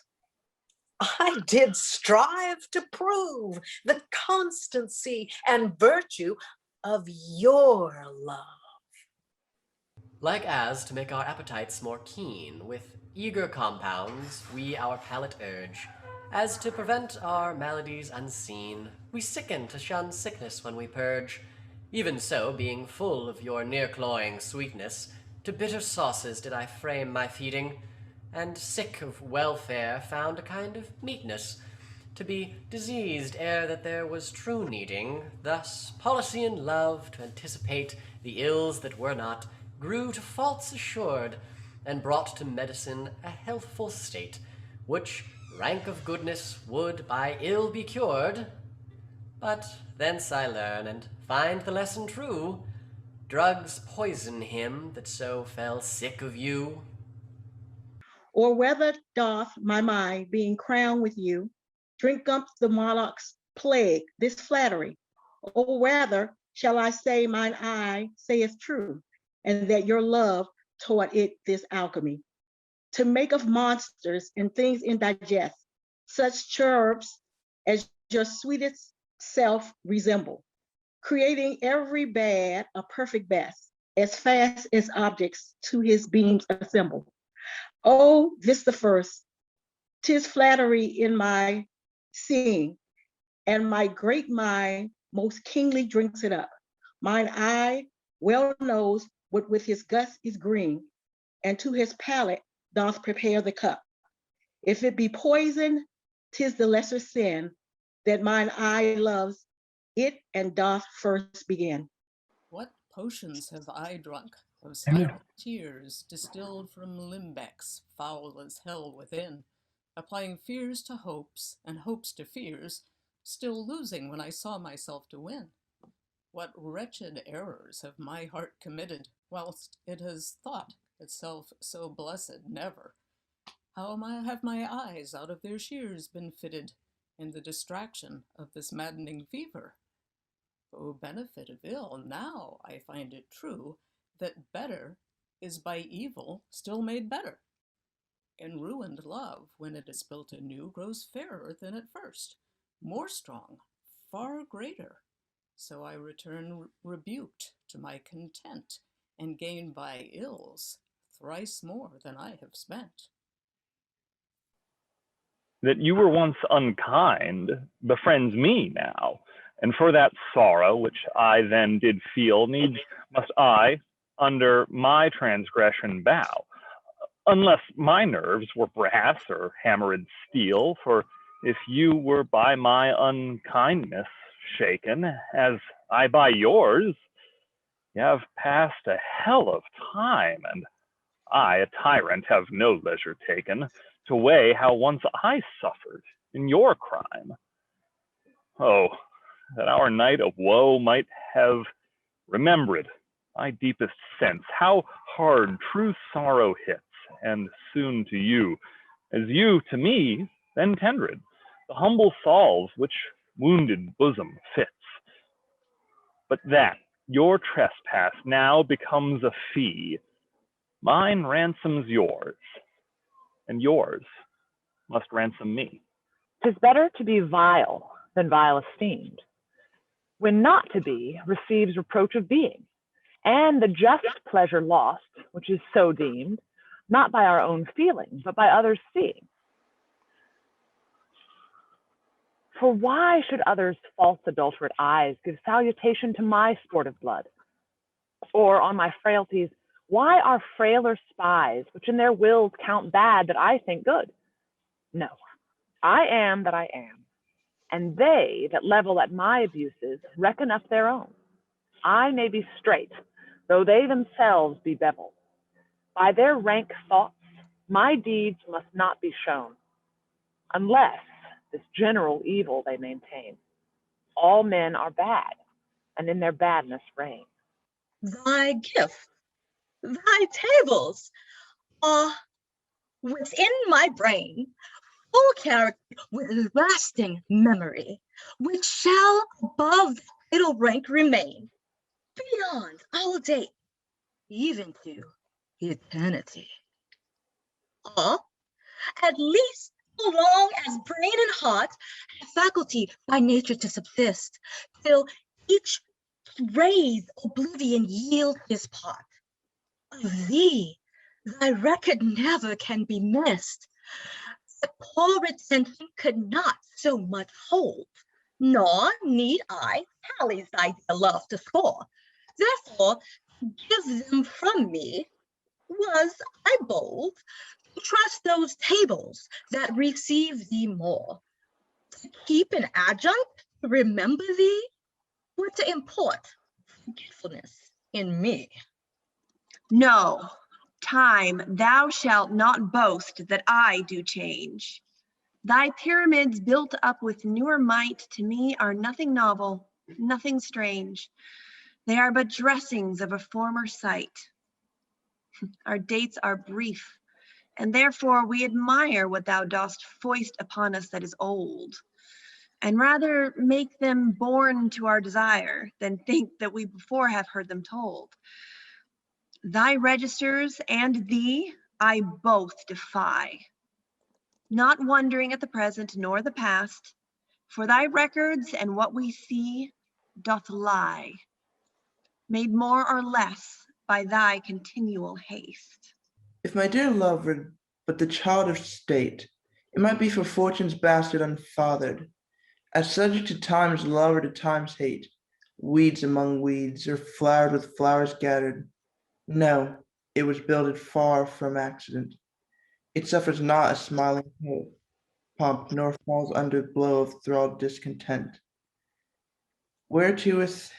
I did strive to prove the constancy and virtue of your love. Like as to make our appetites more keen, with eager compounds we our palate urge, as to prevent our maladies unseen, we sicken to shun sickness when we purge. Even so, being full of your near-cloying sweetness, to bitter sauces did I frame my feeding, and sick of welfare found a kind of meetness, to be diseased ere that there was true needing. Thus policy and love, to anticipate the ills that were not, grew to faults assured, and brought to medicine a healthful state, which rank of goodness would by ill be cured. But thence I learn and find the lesson true, drugs poison him that so fell sick of you. Or whether doth my mind, being crowned with you, drink up the monarch's plague, this flattery, or rather shall I say mine eye saith true, and that your love taught it this alchemy, to make of monsters and things indigest, such cherubs as your sweetest self resemble, creating every bad a perfect best, as fast as objects to his beams assemble. Oh, this the first, 'Tis flattery in my seeing, and my great mind most kingly drinks it up. Mine eye well knows what with his gust is green, and to his palate doth prepare the cup. If it be poison, 'tis the lesser sin that mine eye loves it and doth first begin. What potions have I drunk of silent tears distilled from limbecks foul as hell within, applying fears to hopes and hopes to fears, still losing when I saw myself to win. What wretched errors have my heart committed, whilst it has thought itself so blessed never? How have my eyes out of their shears been fitted in the distraction of this maddening fever? O benefit of ill, now I find it true that better is by evil still made better. And ruined love, when it is built anew, grows fairer than at first, more strong, far greater. So I return rebuked to my content, and gain by ills thrice more than I have spent. That you were once unkind befriends me now, and for that sorrow which I then did feel, needs must I under my transgression bow, unless my nerves were brass or hammered steel. For if you were by my unkindness shaken, as I by yours, you have passed a hell of time, and I, a tyrant, have no leisure taken to weigh how once I suffered in your crime. Oh, that our night of woe might have remembered my deepest sense, how hard true sorrow hits, and soon to you, as you to me, then tendred, the humble salve which wounded bosom fits. But that your trespass now becomes a fee, mine ransoms yours, and yours must ransom me. 'Tis better to be vile than vile esteemed. When not to be receives reproach of being, and the just pleasure lost, which is so deemed, not by our own feeling, but by others' seeing. For why should others' false adulterate eyes give salutation to my sportive blood? Or on my frailties, why are frailer spies, which in their wills count bad that I think good? No, I am that I am, and they that level at my abuses reckon up their own. I may be straight, though they themselves be bevel. By their rank thoughts, my deeds must not be shown, unless this general evil they maintain. All men are bad, and in their badness reign. Thy gift, thy tables are within my brain, full character with lasting memory, which shall above the fatal rank remain, beyond all date, even to eternity. Or at least so long as brain and heart have faculty by nature to subsist, till each raise oblivion yield his part. Of thee, thy record never can be missed. The poor retention could not so much hold, nor need I tallies thy dear love to score. Therefore, to give them from me, was I bold to trust those tables that receive thee more. To keep an adjunct, to remember thee, or to import forgetfulness in me. No, time, thou shalt not boast that I do change. Thy pyramids built up with newer might to me are nothing novel, nothing strange. They are but dressings of a former sight. Our dates are brief, and therefore we admire what thou dost foist upon us that is old, and rather make them born to our desire than think that we before have heard them told. Thy registers and thee I both defy, not wondering at the present nor the past, for thy records and what we see doth lie, made more or less by thy continual haste. If my dear love were but the child of state, It might be for fortune's bastard unfathered, as subject to time's love or to time's hate, weeds among weeds, or flowers with flowers gathered. No, it was builded far from accident. It suffers not a smiling pomp, nor falls under blow of thralled discontent. Whereto with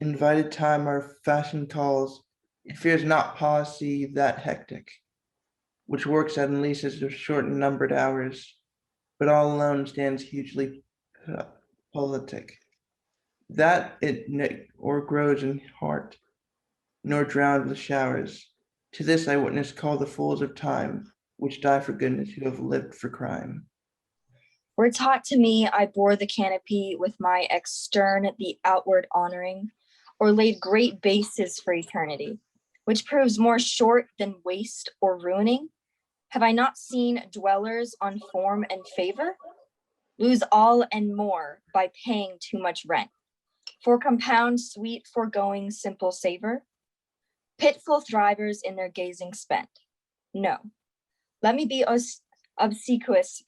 invited time our fashion calls, it fears not policy that hectic, which works at leases of short and numbered hours, but all alone stands hugely politic. That it or grows in heart, nor drowns the showers. To this I witness call the fools of time, which die for goodness who have lived for crime. Were taught to me, I bore the canopy with my extern, the outward honoring, or laid great bases for eternity, which proves more short than waste or ruining. Have I not seen dwellers on form and favor lose all and more by paying too much rent? For compound sweet foregoing simple savor, pitful thrivers in their gazing spent. No, let me be obsequious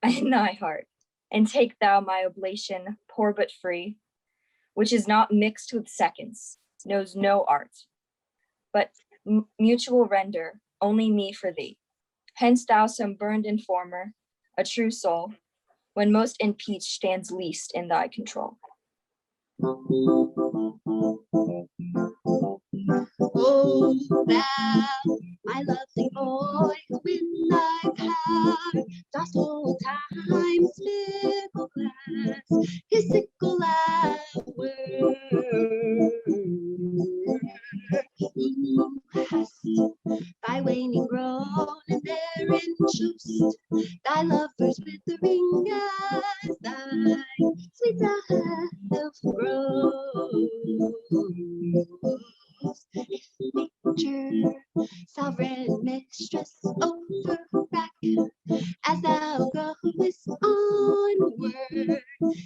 in thy heart, and take thou my oblation, poor but free, which is not mixed with seconds, knows no art, but mutual render, only me for thee. Hence thou some burned informer, a true soul, when most impeached stands least in thy control. Oh, thou, my lovely boy, who in thy power dost hold time's fickle glass, his sickle hour. Who hast thy waning grown, and therein choosed thy lover's withering as thy sweet self grows. If nature, sovereign mistress, overrack, as thou goest onward,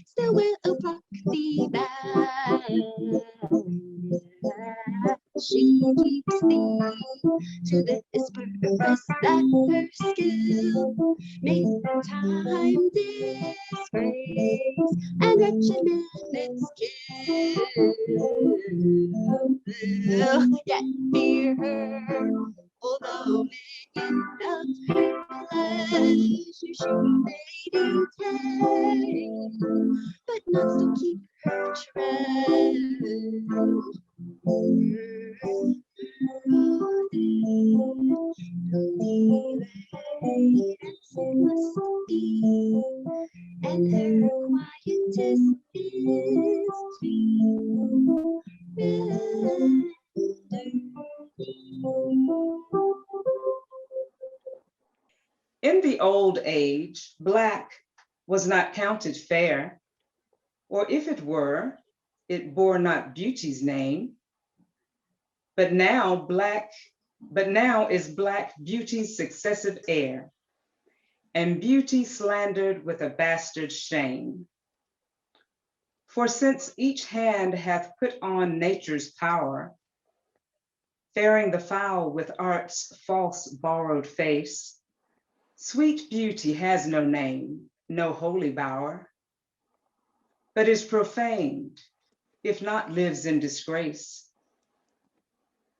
still will rock thee back. She keeps thee to this purpose, that her skill may time disgrace and wretched minutes kill. Yet fear her, although minion of her pleasure she may detain, but not so keep her trail. Must be, and her quietest is to In the old age, Black was not counted fair, or if it were, it bore not beauty's name. But now is Black beauty's successive heir, and beauty slandered with a bastard shame. For since each hand hath put on nature's power, faring the foul with art's false borrowed face, sweet beauty has no name, no holy bower, but is profaned, if not lives in disgrace.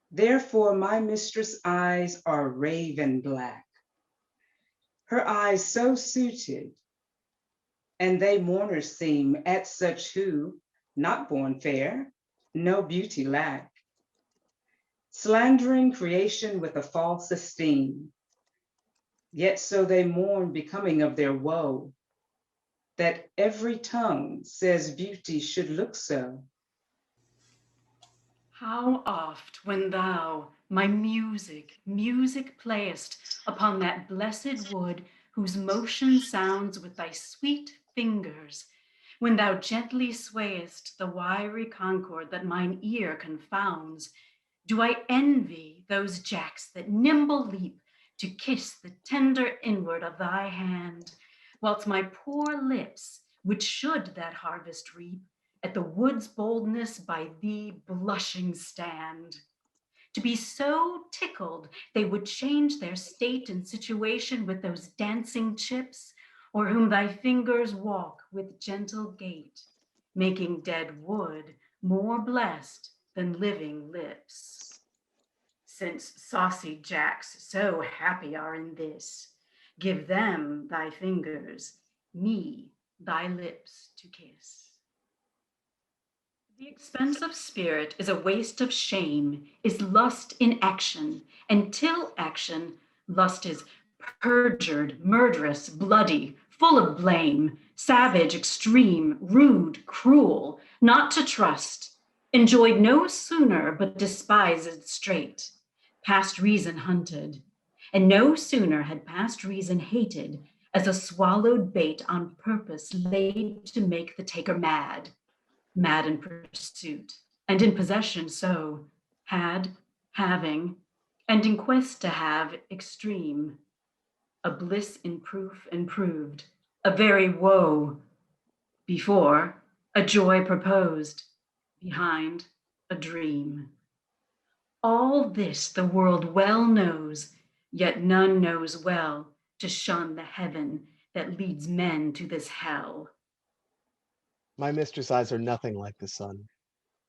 Therefore my mistress' eyes are raven black, her eyes so suited, and they mourners seem at such who, not born fair, no beauty lack, slandering creation with a false esteem. Yet so they mourn becoming of their woe, that every tongue says beauty should look so. How oft when thou, my music playest upon that blessed wood whose motion sounds with thy sweet fingers, when thou gently swayest the wiry concord that mine ear confounds, do I envy those jacks that nimble leap to kiss the tender inward of thy hand, whilst my poor lips, which should that harvest reap, at the wood's boldness by thee blushing stand. to be so tickled they would change their state and situation with those dancing chips, or whom thy fingers walk with gentle gait, making dead wood more blessed than living lips. Since saucy jacks so happy are in this, give them thy fingers, me thy lips to kiss. The expense of spirit is a waste of shame, is lust in action, and till action, lust is perjured, murderous, bloody, full of blame, savage, extreme, rude, cruel, not to trust, enjoyed no sooner but despised straight, past reason hunted, and no sooner had past reason hated as a swallowed bait on purpose laid to make the taker mad, mad in pursuit, and in possession so, had, having, and in quest to have extreme, a bliss in proof and proved, a very woe, before, a joy proposed, behind, a dream. All this the world well knows, yet none knows well to shun the heaven that leads men to this hell. My mistress' eyes are nothing like the sun.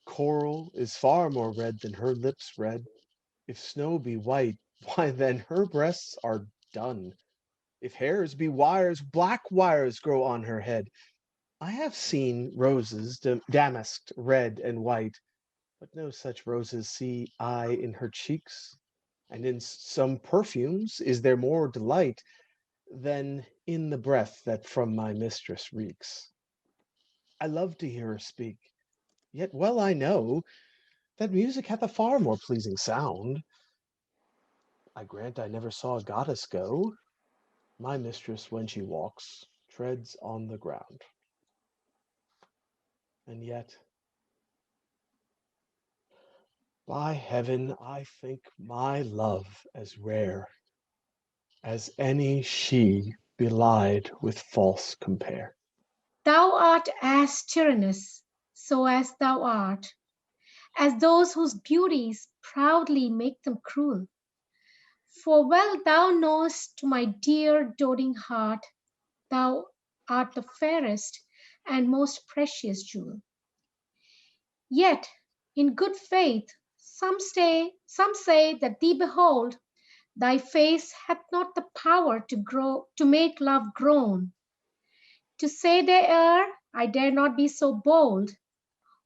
Coral is far more red than her lips red. If snow be white, why then her breasts are dun. If hairs be wires, black wires grow on her head. I have seen roses damasked red and white, but no such roses see I in her cheeks. And in some perfumes is there more delight than in the breath that from my mistress reeks. I love to hear her speak, yet well I know that music hath a far more pleasing sound. I grant I never saw a goddess go. My mistress, when she walks, treads on the ground. And yet, by heaven, I think my love as rare as any she belied with false compare. Thou art as tyrannous, so as thou art, as those whose beauties proudly make them cruel. For well thou knowest, my dear doting heart, thou art the fairest and most precious jewel. Yet, in good faith, some say that thee behold, thy face hath not the power to make love groan. To say they err, I dare not be so bold,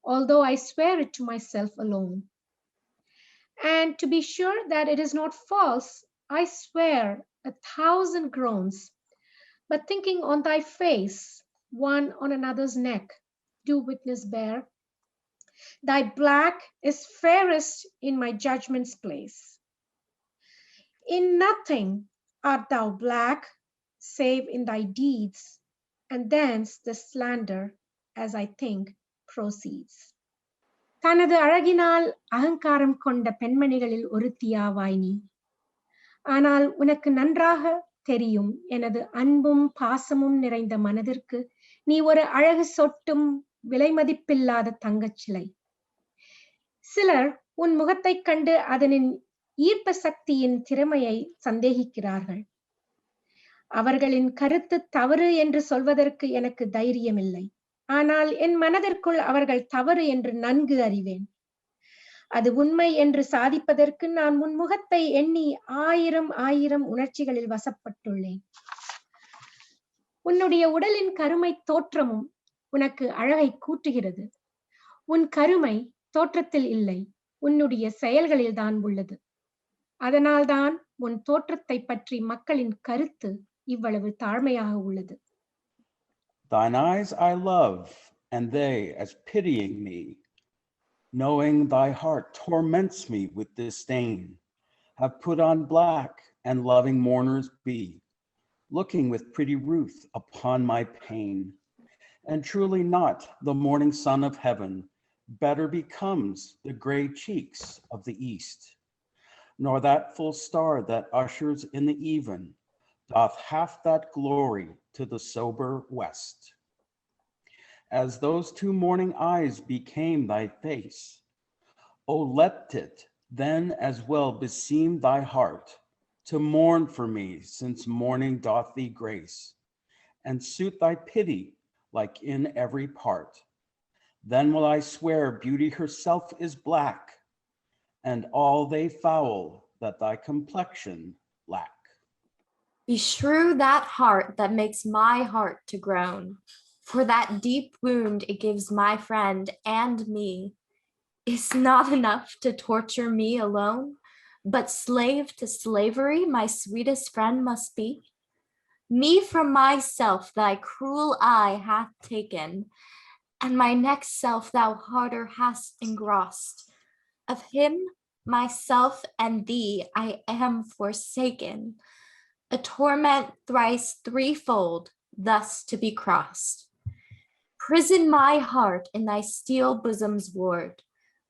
although I swear it to myself alone. And to be sure that it is not false, I swear 1,000 groans, but thinking on thy face, one on another's neck, do witness bear. Thy black is fairest in my judgment's place. In nothing art thou black, save in thy deeds, and thence the slander, as I think, proceeds. தனது அழகினால் அகங்காரம் கொண்ட பெண்மணிகளில் ஒருத்தியாவாய் நீ. ஆனால் உனக்கு நன்றாக தெரியும் எனது அன்பும் பாசமும் நிறைந்த மனதிற்கு நீ ஒரு அழகு சொட்டும் விலைமதிப்பில்லாத தங்கச்சிலை. சிலர் உன் முகத்தைக் கண்டு அதனின் ஈர்ப்ப சக்தியின் திறமையை சந்தேகிக்கிறார்கள். அவர்களின் கருத்து தவறு என்று சொல்வதற்கு எனக்கு தைரியமில்லை. ஆனால் என் மனதிற்குள் அவர்கள் தவறு என்று நன்கு அறிவேன். அது உண்மை என்று சாதிப்பதற்கு நான் உன் முகத்தை எண்ணி ஆயிரம் உணர்ச்சிகளில் வசப்பட்டுள்ளேன். உன்னுடைய உடலின் கருமை தோற்றமும் உனக்கு அழகை கூட்டுகிறது. உன் கருமை தோற்றத்தில் இல்லை, உன்னுடைய செயல்களில் தான் உள்ளது. அதனால்தான் உன் தோற்றத்தை பற்றி மக்களின் கருத்து இவ்வளவு தாழ்மையாக உள்ளது. Thine eyes I love, and they as pitying me, knowing thy heart torments me with disdain, have put on black and loving mourners be, looking with pretty ruth upon my pain. And truly not the morning sun of heaven better becomes the gray cheeks of the east, nor that full star that ushers in the even doth half that glory to the sober west. As those two morning eyes became thy face, O let it then as well beseem thy heart to mourn for me, since mourning doth thee grace, and suit thy pity like in every part. Then will I swear beauty herself is black, and all they foul that thy complexion lack. Beshrew that heart that makes my heart to groan, for that deep wound it gives my friend and me. Is not enough to torture me alone, but slave to slavery my sweetest friend must be. Me from myself thy cruel eye hath taken, and my next self thou harder hast engrossed. Of him, myself, and thee I am forsaken, a torment thrice threefold, thus to be crossed. Prison my heart in thy steel bosom's ward,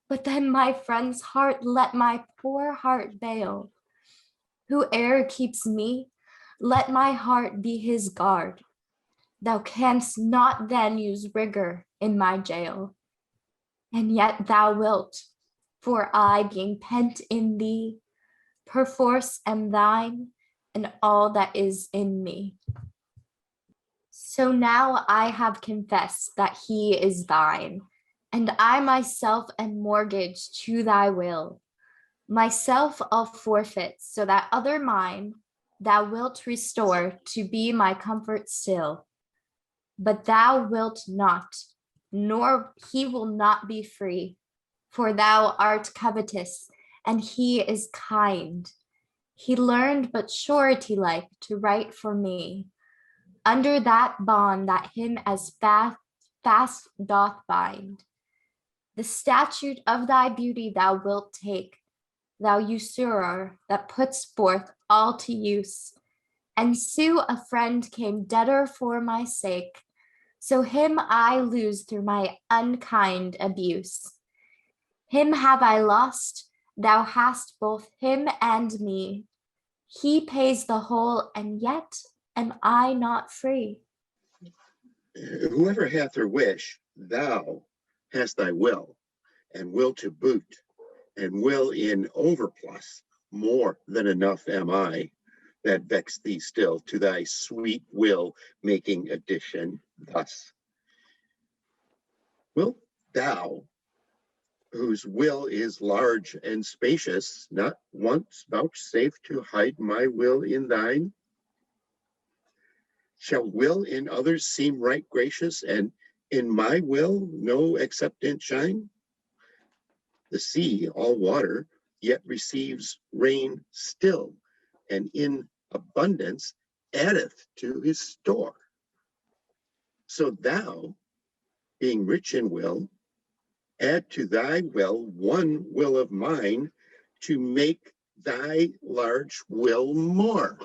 but then my friend's heart let my poor heart bail. Whoe'er keeps me, let my heart be his guard. Thou canst not then use rigor in my jail. And yet thou wilt, for I, being pent in thee, perforce am thine and all that is in me. So now I have confessed that he is thine, and I myself am mortgaged to thy will. Myself I'll forfeit, so that other mine thou wilt restore to be my comfort still. But thou wilt not, nor he will not be free, for thou art covetous, and he is kind. He learned but surety-like to write for me, under that bond that him as fast doth bind. The statute of thy beauty thou wilt take, thou usurer that puts forth all to use, and sue a friend came debtor for my sake, so him I lose through my unkind abuse. Him have I lost, thou hast both him and me. He pays the whole, and yet am I not free. Whoever hath her wish, thou hast thy will, and will to boot, and will in overplus. More than enough am I, that vex thee still, to thy sweet will making addition thus. Wilt thou, whose will is large and spacious, not once vouchsafe to hide my will in thine? Shall will in others seem right gracious, and in my will no acceptance shine? The sea, all water, yet receives rain still, and in abundance addeth to his store. So thou, being rich in will, add to thy will one will of mine, to make thy large will more.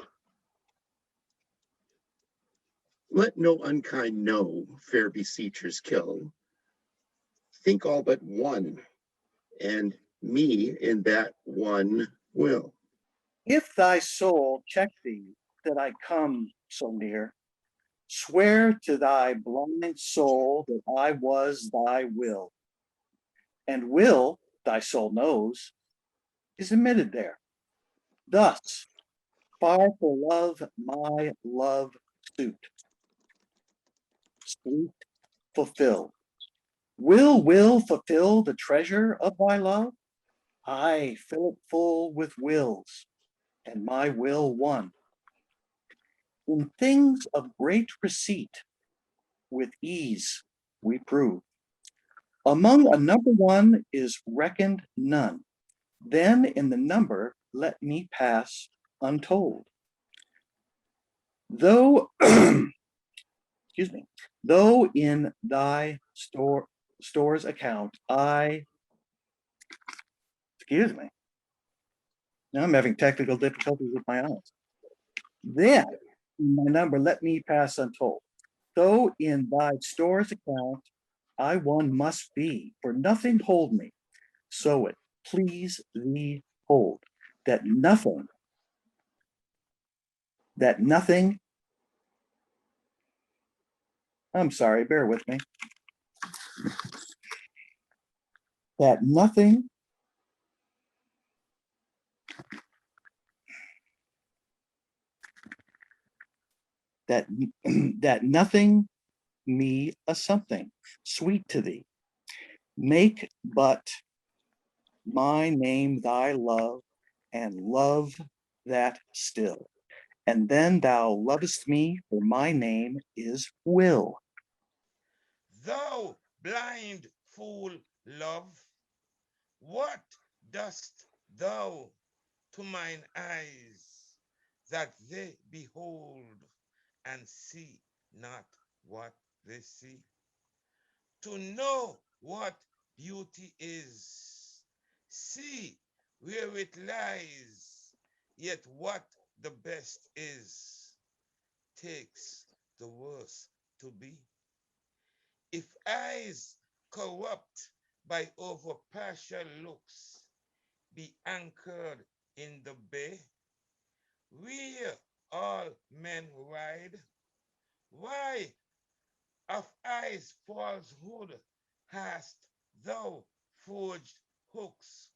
Let no unkind no fair beseechers kill. Think all but one, and me in that one will. If thy soul check thee that I come so near, swear to thy blind soul that I was thy will. And will, thy soul knows, is omitted there. Thus, far for love my love suit. Sweet, fulfill. Will fulfill the treasure of thy love? I fill it full with wills, and my will one. In things of great receipt, with ease we prove. Among a number one is reckoned none. Then in the number let me pass untold. Though, excuse me, though in thy store's account excuse me, now I'm having technical difficulties with my eyes. Then in my number let me pass untold. Though in thy store's account I one must be, for nothing hold me, so it please thee hold, that nothing, I'm sorry, bear with me, that nothing that that nothing me a something sweet to thee. Make but my name thy love, and love that still. And then thou lovest me, for my name is Will. Thou blind fool, love, what dost thou to mine eyes, that they behold and see not what they see? To know what beauty is, see where it lies, yet what the best is, takes the worst to be. If eyes corrupt by over partial looks be anchored in the bay, where all men ride, why of eyes falsehood hast thou forged hooks,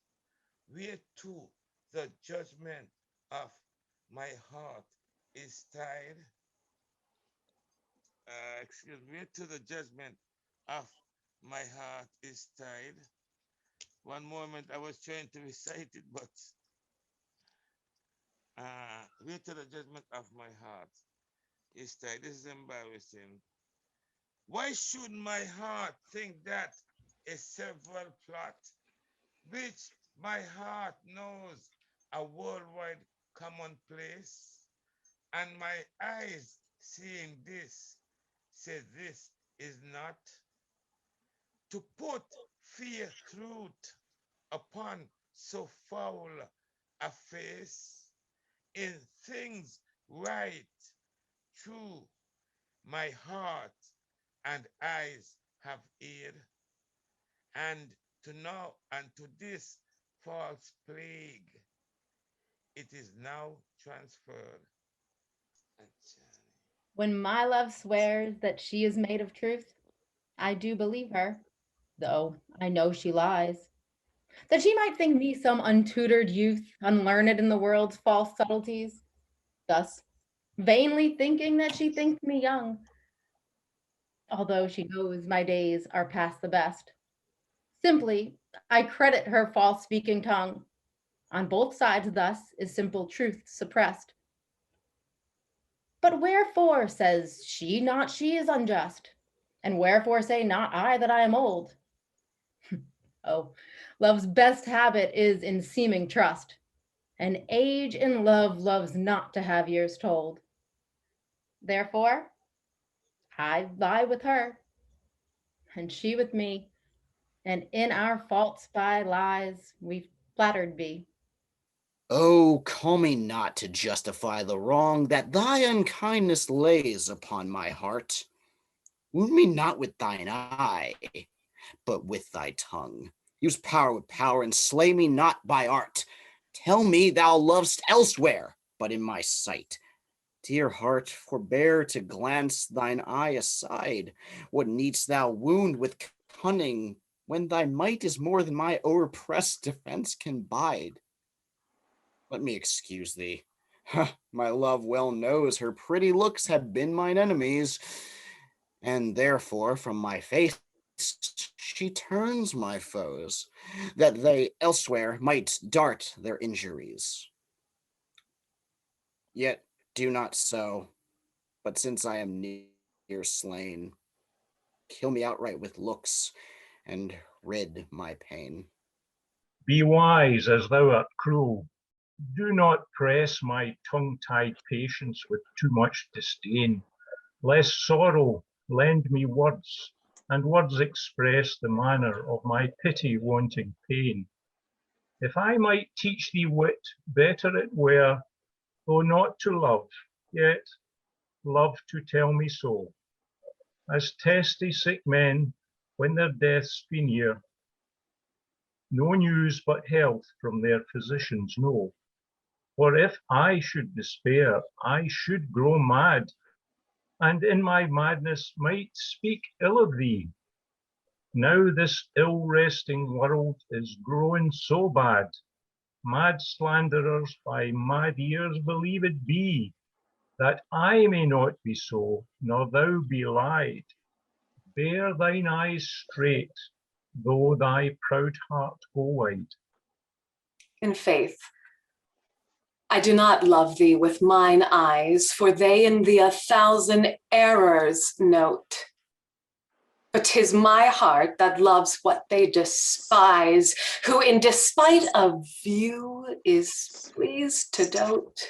whereto the judgment of my heart is tied? Where to the judgment of my heart is tied. One moment I was trying to recite it, but where to the judgment of my heart is tied. This is embarrassing. Why should my heart think that a several plot, which my heart knows a worldwide commonplace, and my eyes seeing this, say this is not to put fear truth upon so foul a face in things right, true, my heart and eyes have eared, and to now and to this false plague it is now transferred. When my love swears that she is made of truth, I do believe her, though I know she lies. That she might think me some untutored youth, unlearned in the world's false subtleties, thus vainly thinking that she thinks me young, although she knows my days are past the best. Simply, I credit her false speaking tongue. On both sides thus is simple truth suppressed. But wherefore says she not she is unjust? And wherefore say not I that I am old? Oh, love's best habit is in seeming trust, and age in love loves not to have years told. Therefore, I lie with her, and she with me, and in our faults by lies we flattered be. Oh, call me not to justify the wrong that thy unkindness lays upon my heart. Wound me not with thine eye, but with thy tongue. Use power with power, and slay me not by art. Tell me thou lovest elsewhere, but in my sight. Dear heart, forbear to glance thine eye aside. What needst thou wound with cunning, when thy might is more than my o'erpressed defense can bide? Let me excuse thee. My love well knows her pretty looks have been mine enemies, and therefore from my face she turns my foes, that they elsewhere might dart their injuries. Yet do not so, but since I am near slain, kill me outright with looks, and rid my pain. Be wise as thou art cruel. Do not press my tongue-tied patience with too much disdain. Less sorrow, lend me words, and words express the manner of my pity-wanting pain. If I might teach thee wit, better it were, though not to love, yet love to tell me so. As testy sick men, when their deaths be near, no news but health from their physicians know. For if I should despair, I should grow mad, and in my madness might speak ill of thee. Now this ill-resting world is growing so bad, mad slanderers by mad ears believe it be, that I may not be so, nor thou be lied. Bear thine eyes straight, though thy proud heart go wide. In faith, I do not love thee with mine eyes, for they in thee 1,000 errors note. But 'tis my heart that loves what they despise, who in despite of view is pleased to dote.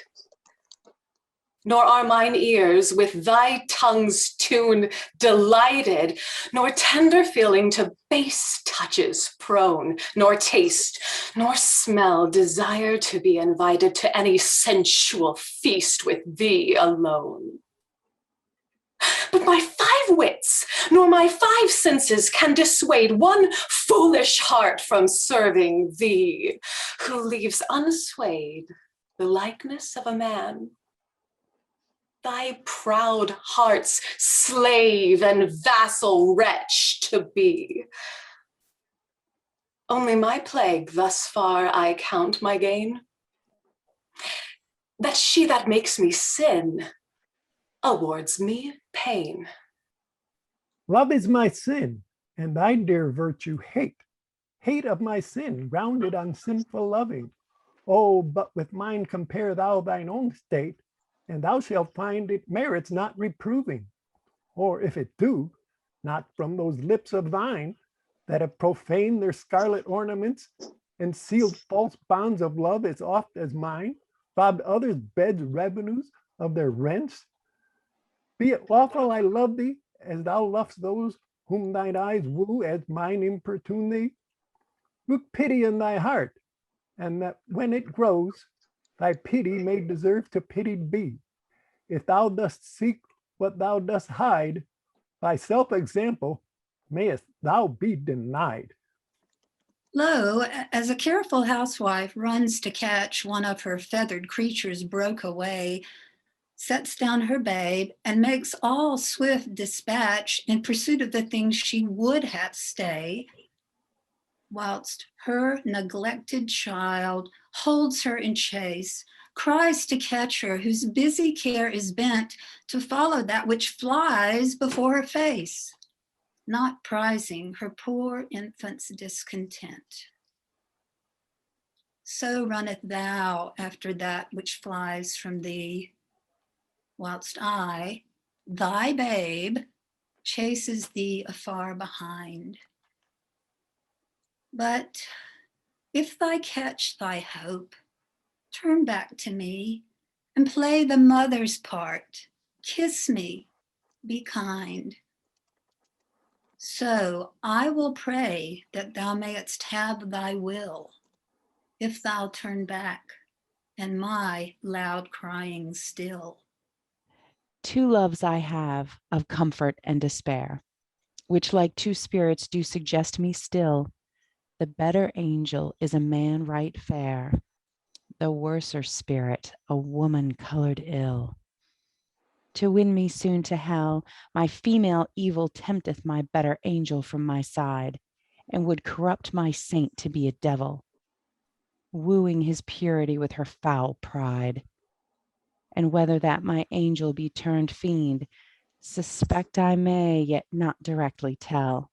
Nor are mine ears with thy tongue's tune delighted, nor tender feeling to base touches prone, nor taste, nor smell desire to be invited to any sensual feast with thee alone. But my 5 wits, nor my 5 senses can dissuade one foolish heart from serving thee, who leaves unswayed the likeness of a man, thy proud heart's slave and vassal wretch to be. Only my plague thus far I count my gain, that she that makes me sin awards me pain. Love is my sin, and thy dear virtue hate. Hate of my sin, grounded on sinful loving. Oh, but with mine compare thou thine own state, and thou shalt find it merits not reproving. Or if it do, not from those lips of thine that have profaned their scarlet ornaments and sealed false bonds of love as oft as mine, robbed others' beds' revenues of their rents. Be it lawful I love thee as thou lovest those whom thine eyes woo as mine importune thee. Look pity in thy heart, and that when it grows, thy pity may deserve to pitied be. If thou dost seek what thou dost hide, by self-example mayest thou be denied. Lo, as a careful housewife runs to catch one of her feathered creatures broke away, sets down her babe, and makes all swift dispatch in pursuit of the things she would have stay, whilst her neglected child holds her in chase, cries to catch her, whose busy care is bent to follow that which flies before her face, not prizing her poor infant's discontent. So runneth thou after that which flies from thee, whilst I, thy babe, chases thee afar behind. But if thy catch thy hope, turn back to me and play the mother's part. Kiss me, be kind. So I will pray that thou mayest have thy will, if thou turn back and my loud crying still. 2 loves I have of comfort and despair, which like 2 spirits do suggest me still. The better angel is a man right fair, the worser spirit a woman colored ill. To win me soon to hell, my female evil tempteth my better angel from my side, and would corrupt my saint to be a devil, wooing his purity with her foul pride. And whether that my angel be turned fiend, suspect I may, yet not directly tell.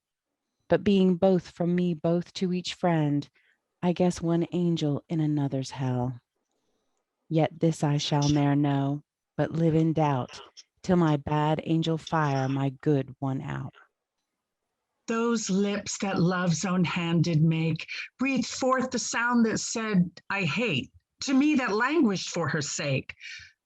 But being both from me both to each friend, I guess one angel in another's hell. Yet this I shall ne'er know, but live in doubt, till my bad angel fire my good one out. Those lips that love's own hand did make breathed forth the sound that said, I hate, to me that languished for her sake.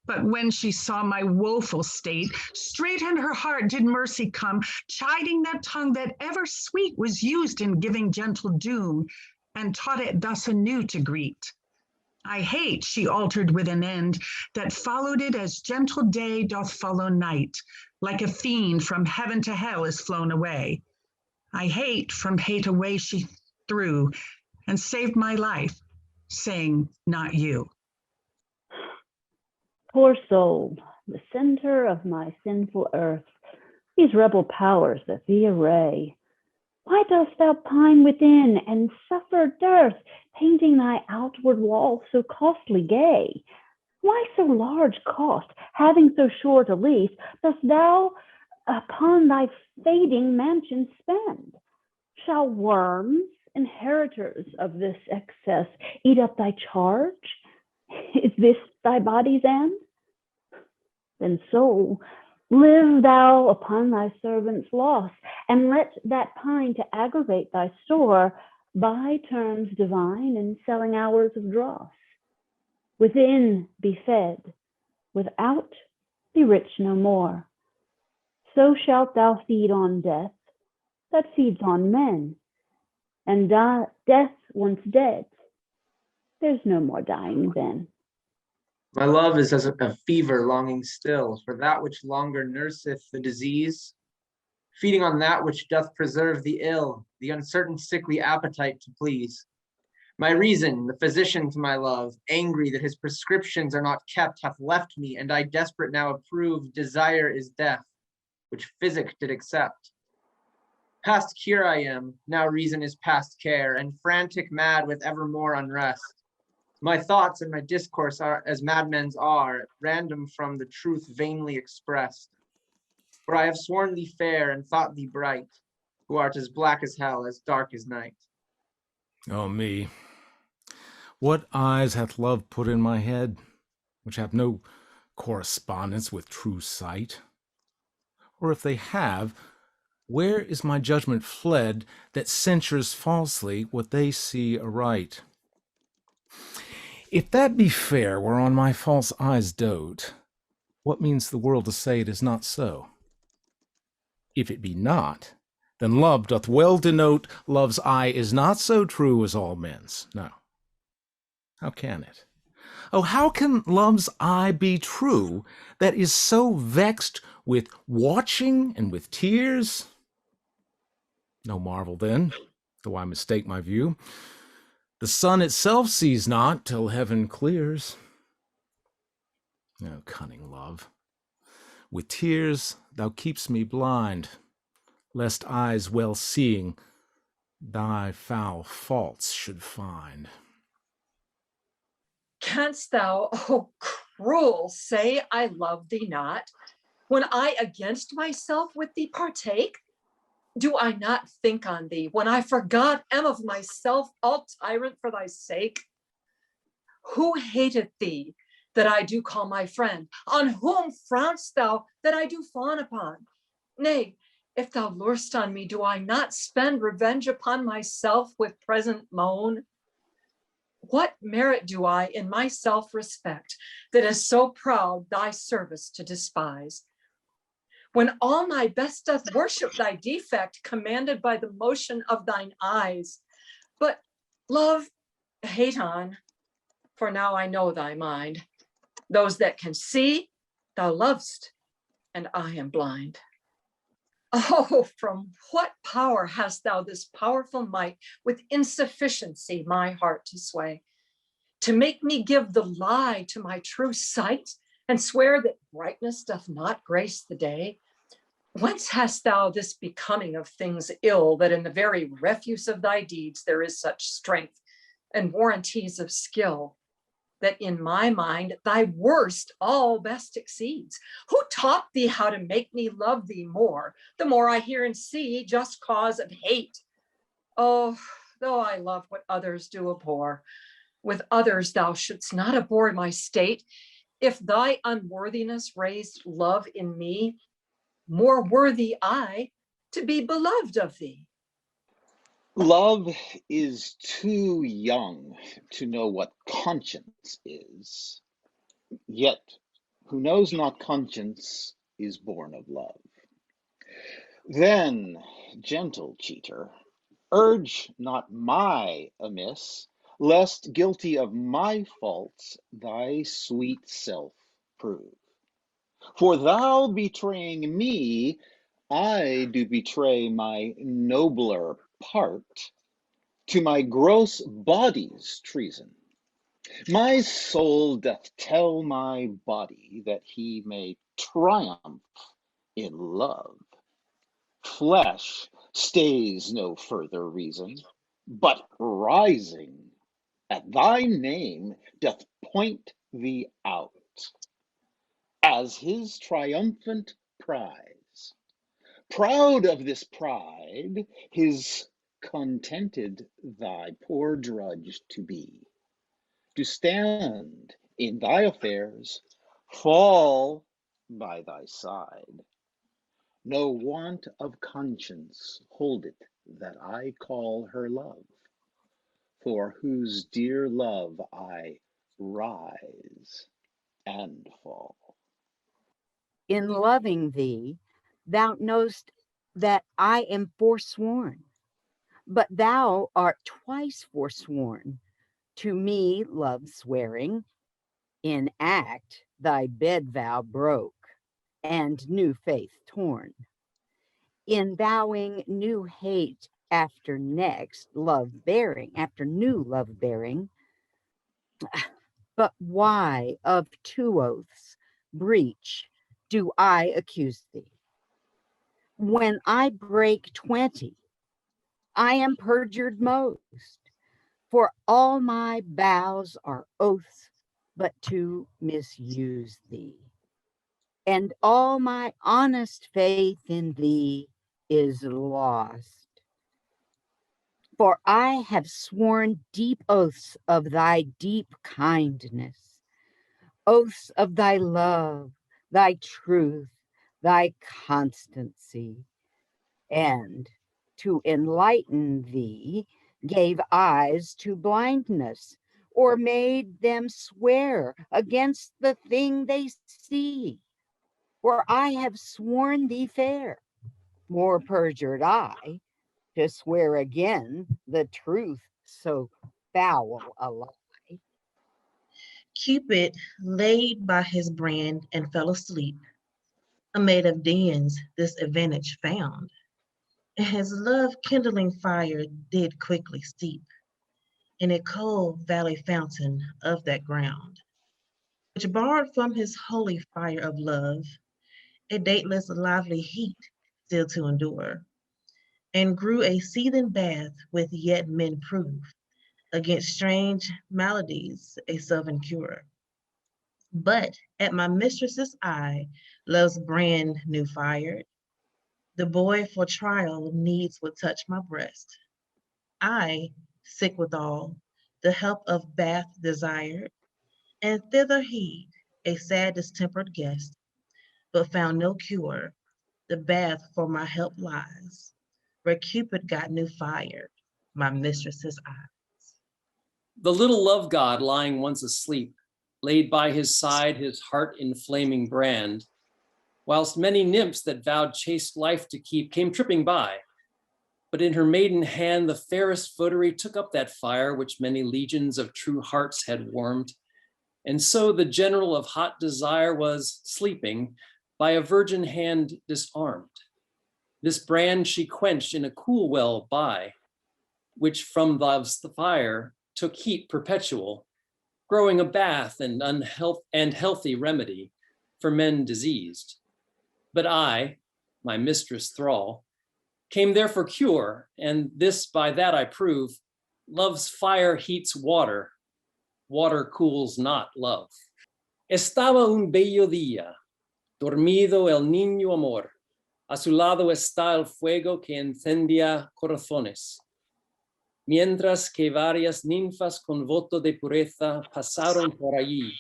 But when she saw my woeful state, straight in her heart did mercy come, chiding that tongue that ever sweet was used in giving gentle doom, and taught it thus anew to greet. I hate, she altered with an end, that followed it as gentle day doth follow night, like a fiend from heaven to hell is flown away. I hate, from hate away she threw, and saved my life, saying, not you. Poor soul, the center of my sinful earth, these rebel powers that thee array. Why dost thou pine within and suffer dearth, painting thy outward wall so costly gay? Why so large cost, having so short a lease, dost thou upon thy fading mansion spend? Shall worms, inheritors of this excess, eat up thy charge? Is this thy body's end? Then so live thou upon thy servant's loss, and let that pine to aggravate thy store by terms divine and selling hours of dross. Within be fed, without be rich no more. So shalt thou feed on death that feeds on men, and death once dead, there's no more dying then. My love is as a fever longing still for that which longer nurseth the disease, feeding on that which doth preserve the ill, the uncertain sickly appetite to please. My reason, the physician to my love, angry that his prescriptions are not kept, hath left me, and I desperate now approve desire is death, which physic did accept. Past cure I am, now reason is past care, and frantic mad with evermore unrest. My thoughts and my discourse are as madmen's are, at random from the truth vainly expressed. For I have sworn thee fair and thought thee bright, who art as black as hell, as dark as night. Oh me, what eyes hath love put in my head, which have no correspondence with true sight? Or if they have, where is my judgment fled that censures falsely what they see aright? If that be fair whereon my false eyes dote, what means the world to say it is not so? If it be not, then love doth well denote love's eye is not so true as all men's. No. How can it? Oh, how can love's eye be true that is so vexed with watching and with tears? No marvel then, though I mistake my view. The sun itself sees not till heaven clears. Oh, cunning love, with tears thou keep'st me blind, lest eyes well seeing thy foul faults should find. Canst thou, oh cruel, say I love thee not, when I against myself with thee partake? Do I not think on thee when I forgot am of myself all tyrant for thy sake? Who hateth thee that I do call my friend? On whom frown'st thou that I do fawn upon? Nay, if thou lurest on me, do I not spend revenge upon myself with present moan? What merit do I in my self-respect that is so proud thy service to despise? When all my best doth worship thy defect, commanded by the motion of thine eyes. But love, hate on, for now I know thy mind. Those that can see, thou lovest, and I am blind. Oh, from what power hast thou this powerful might with insufficiency my heart to sway? To make me give the lie to my true sight and swear that brightness doth not grace the day? Whence hast thou this becoming of things ill, that in the very refuse of thy deeds there is such strength and warranties of skill, that in my mind thy worst all best exceeds? Who taught thee how to make me love thee more, the more I hear and see just cause of hate? Oh, though I love what others do abhor, with others thou shouldst not abhor my state. If thy unworthiness raised love in me, more worthy I to be beloved of thee. Love is too young to know what conscience is, yet who knows not conscience is born of love. Then, gentle cheater, urge not my amiss, lest guilty of my faults thy sweet self prove. For thou betraying me, I do betray my nobler part to my gross body's treason. My soul doth tell my body that he may triumph in love. Flesh stays no further reason, but rising at thy name doth point thee out as his triumphant prize. Proud of this pride, his contented thy poor drudge to be, to stand in thy affairs, fall by thy side. No want of conscience hold it that I call her love, for whose dear love I rise and fall. In loving thee, thou know'st that I am forsworn, but thou art twice forsworn, to me love swearing. In act thy bed vow broke, and new faith torn. In vowing new hate after next love bearing, after new love bearing. But why of two oaths breach do I accuse thee? When I break 20, I am perjured most, for all my vows are oaths but to misuse thee. And all my honest faith in thee is lost. For I have sworn deep oaths of thy deep kindness, oaths of thy love, thy truth, thy constancy, and to enlighten thee gave eyes to blindness, or made them swear against the thing they see. For I have sworn thee fair, more perjured I, to swear again the truth so foul a lie. Cupid laid by his brand and fell asleep. A maid of Dian's this advantage found, and his love kindling fire did quickly steep in a cold valley fountain of that ground, which borrowed from his holy fire of love a dateless lively heat still to endure, and grew a seething bath with yet men proof against strange maladies a sylvan cure. But at my mistress's eye, love's brand new fired, the boy for trial needs would touch my breast. I, sick withal, the help of bath desired, and thither he, a sad distempered guest, but found no cure. The bath for my help lies, where Cupid got new fire, my mistress's eye. The little love god lying once asleep, laid by his side his heart-inflaming brand, whilst many nymphs that vowed chaste life to keep came tripping by. But in her maiden hand the fairest votary took up that fire which many legions of true hearts had warmed. And so the general of hot desire was sleeping, by a virgin hand disarmed. This brand she quenched in a cool well by, which from love's fire took heat perpetual, growing a bath and healthy remedy for men diseased. But I, my mistress thrall, came there for cure, and this by that I prove, love's fire heats water, water cools not love. Estaba un bello día, dormido el niño amor, a su lado está el fuego que encendía corazones. Mientras que varias ninfas con voto de pureza pasaron por allí,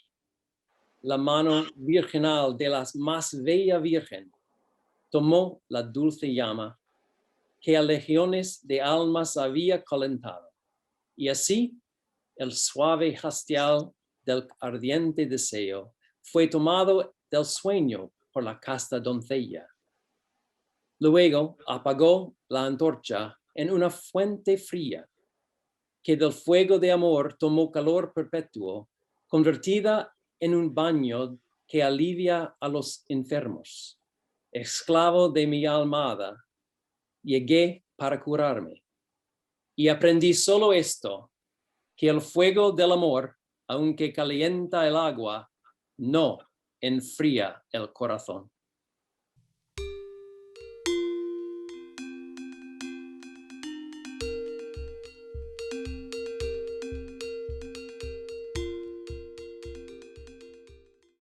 la mano virginal de la más bella virgen tomó la dulce llama que a legiones de almas había calentado. Y así, el suave hastial del ardiente deseo fue tomado del sueño por la casta doncella. Luego apagó la antorcha en una fuente fría, que del fuego de amor tomó calor perpetuo, convertida en un baño que alivia a los enfermos. Esclavo de mi almada, llegué para curarme. Y aprendí solo esto, que el fuego del amor, aunque calienta el agua, no enfría el corazón.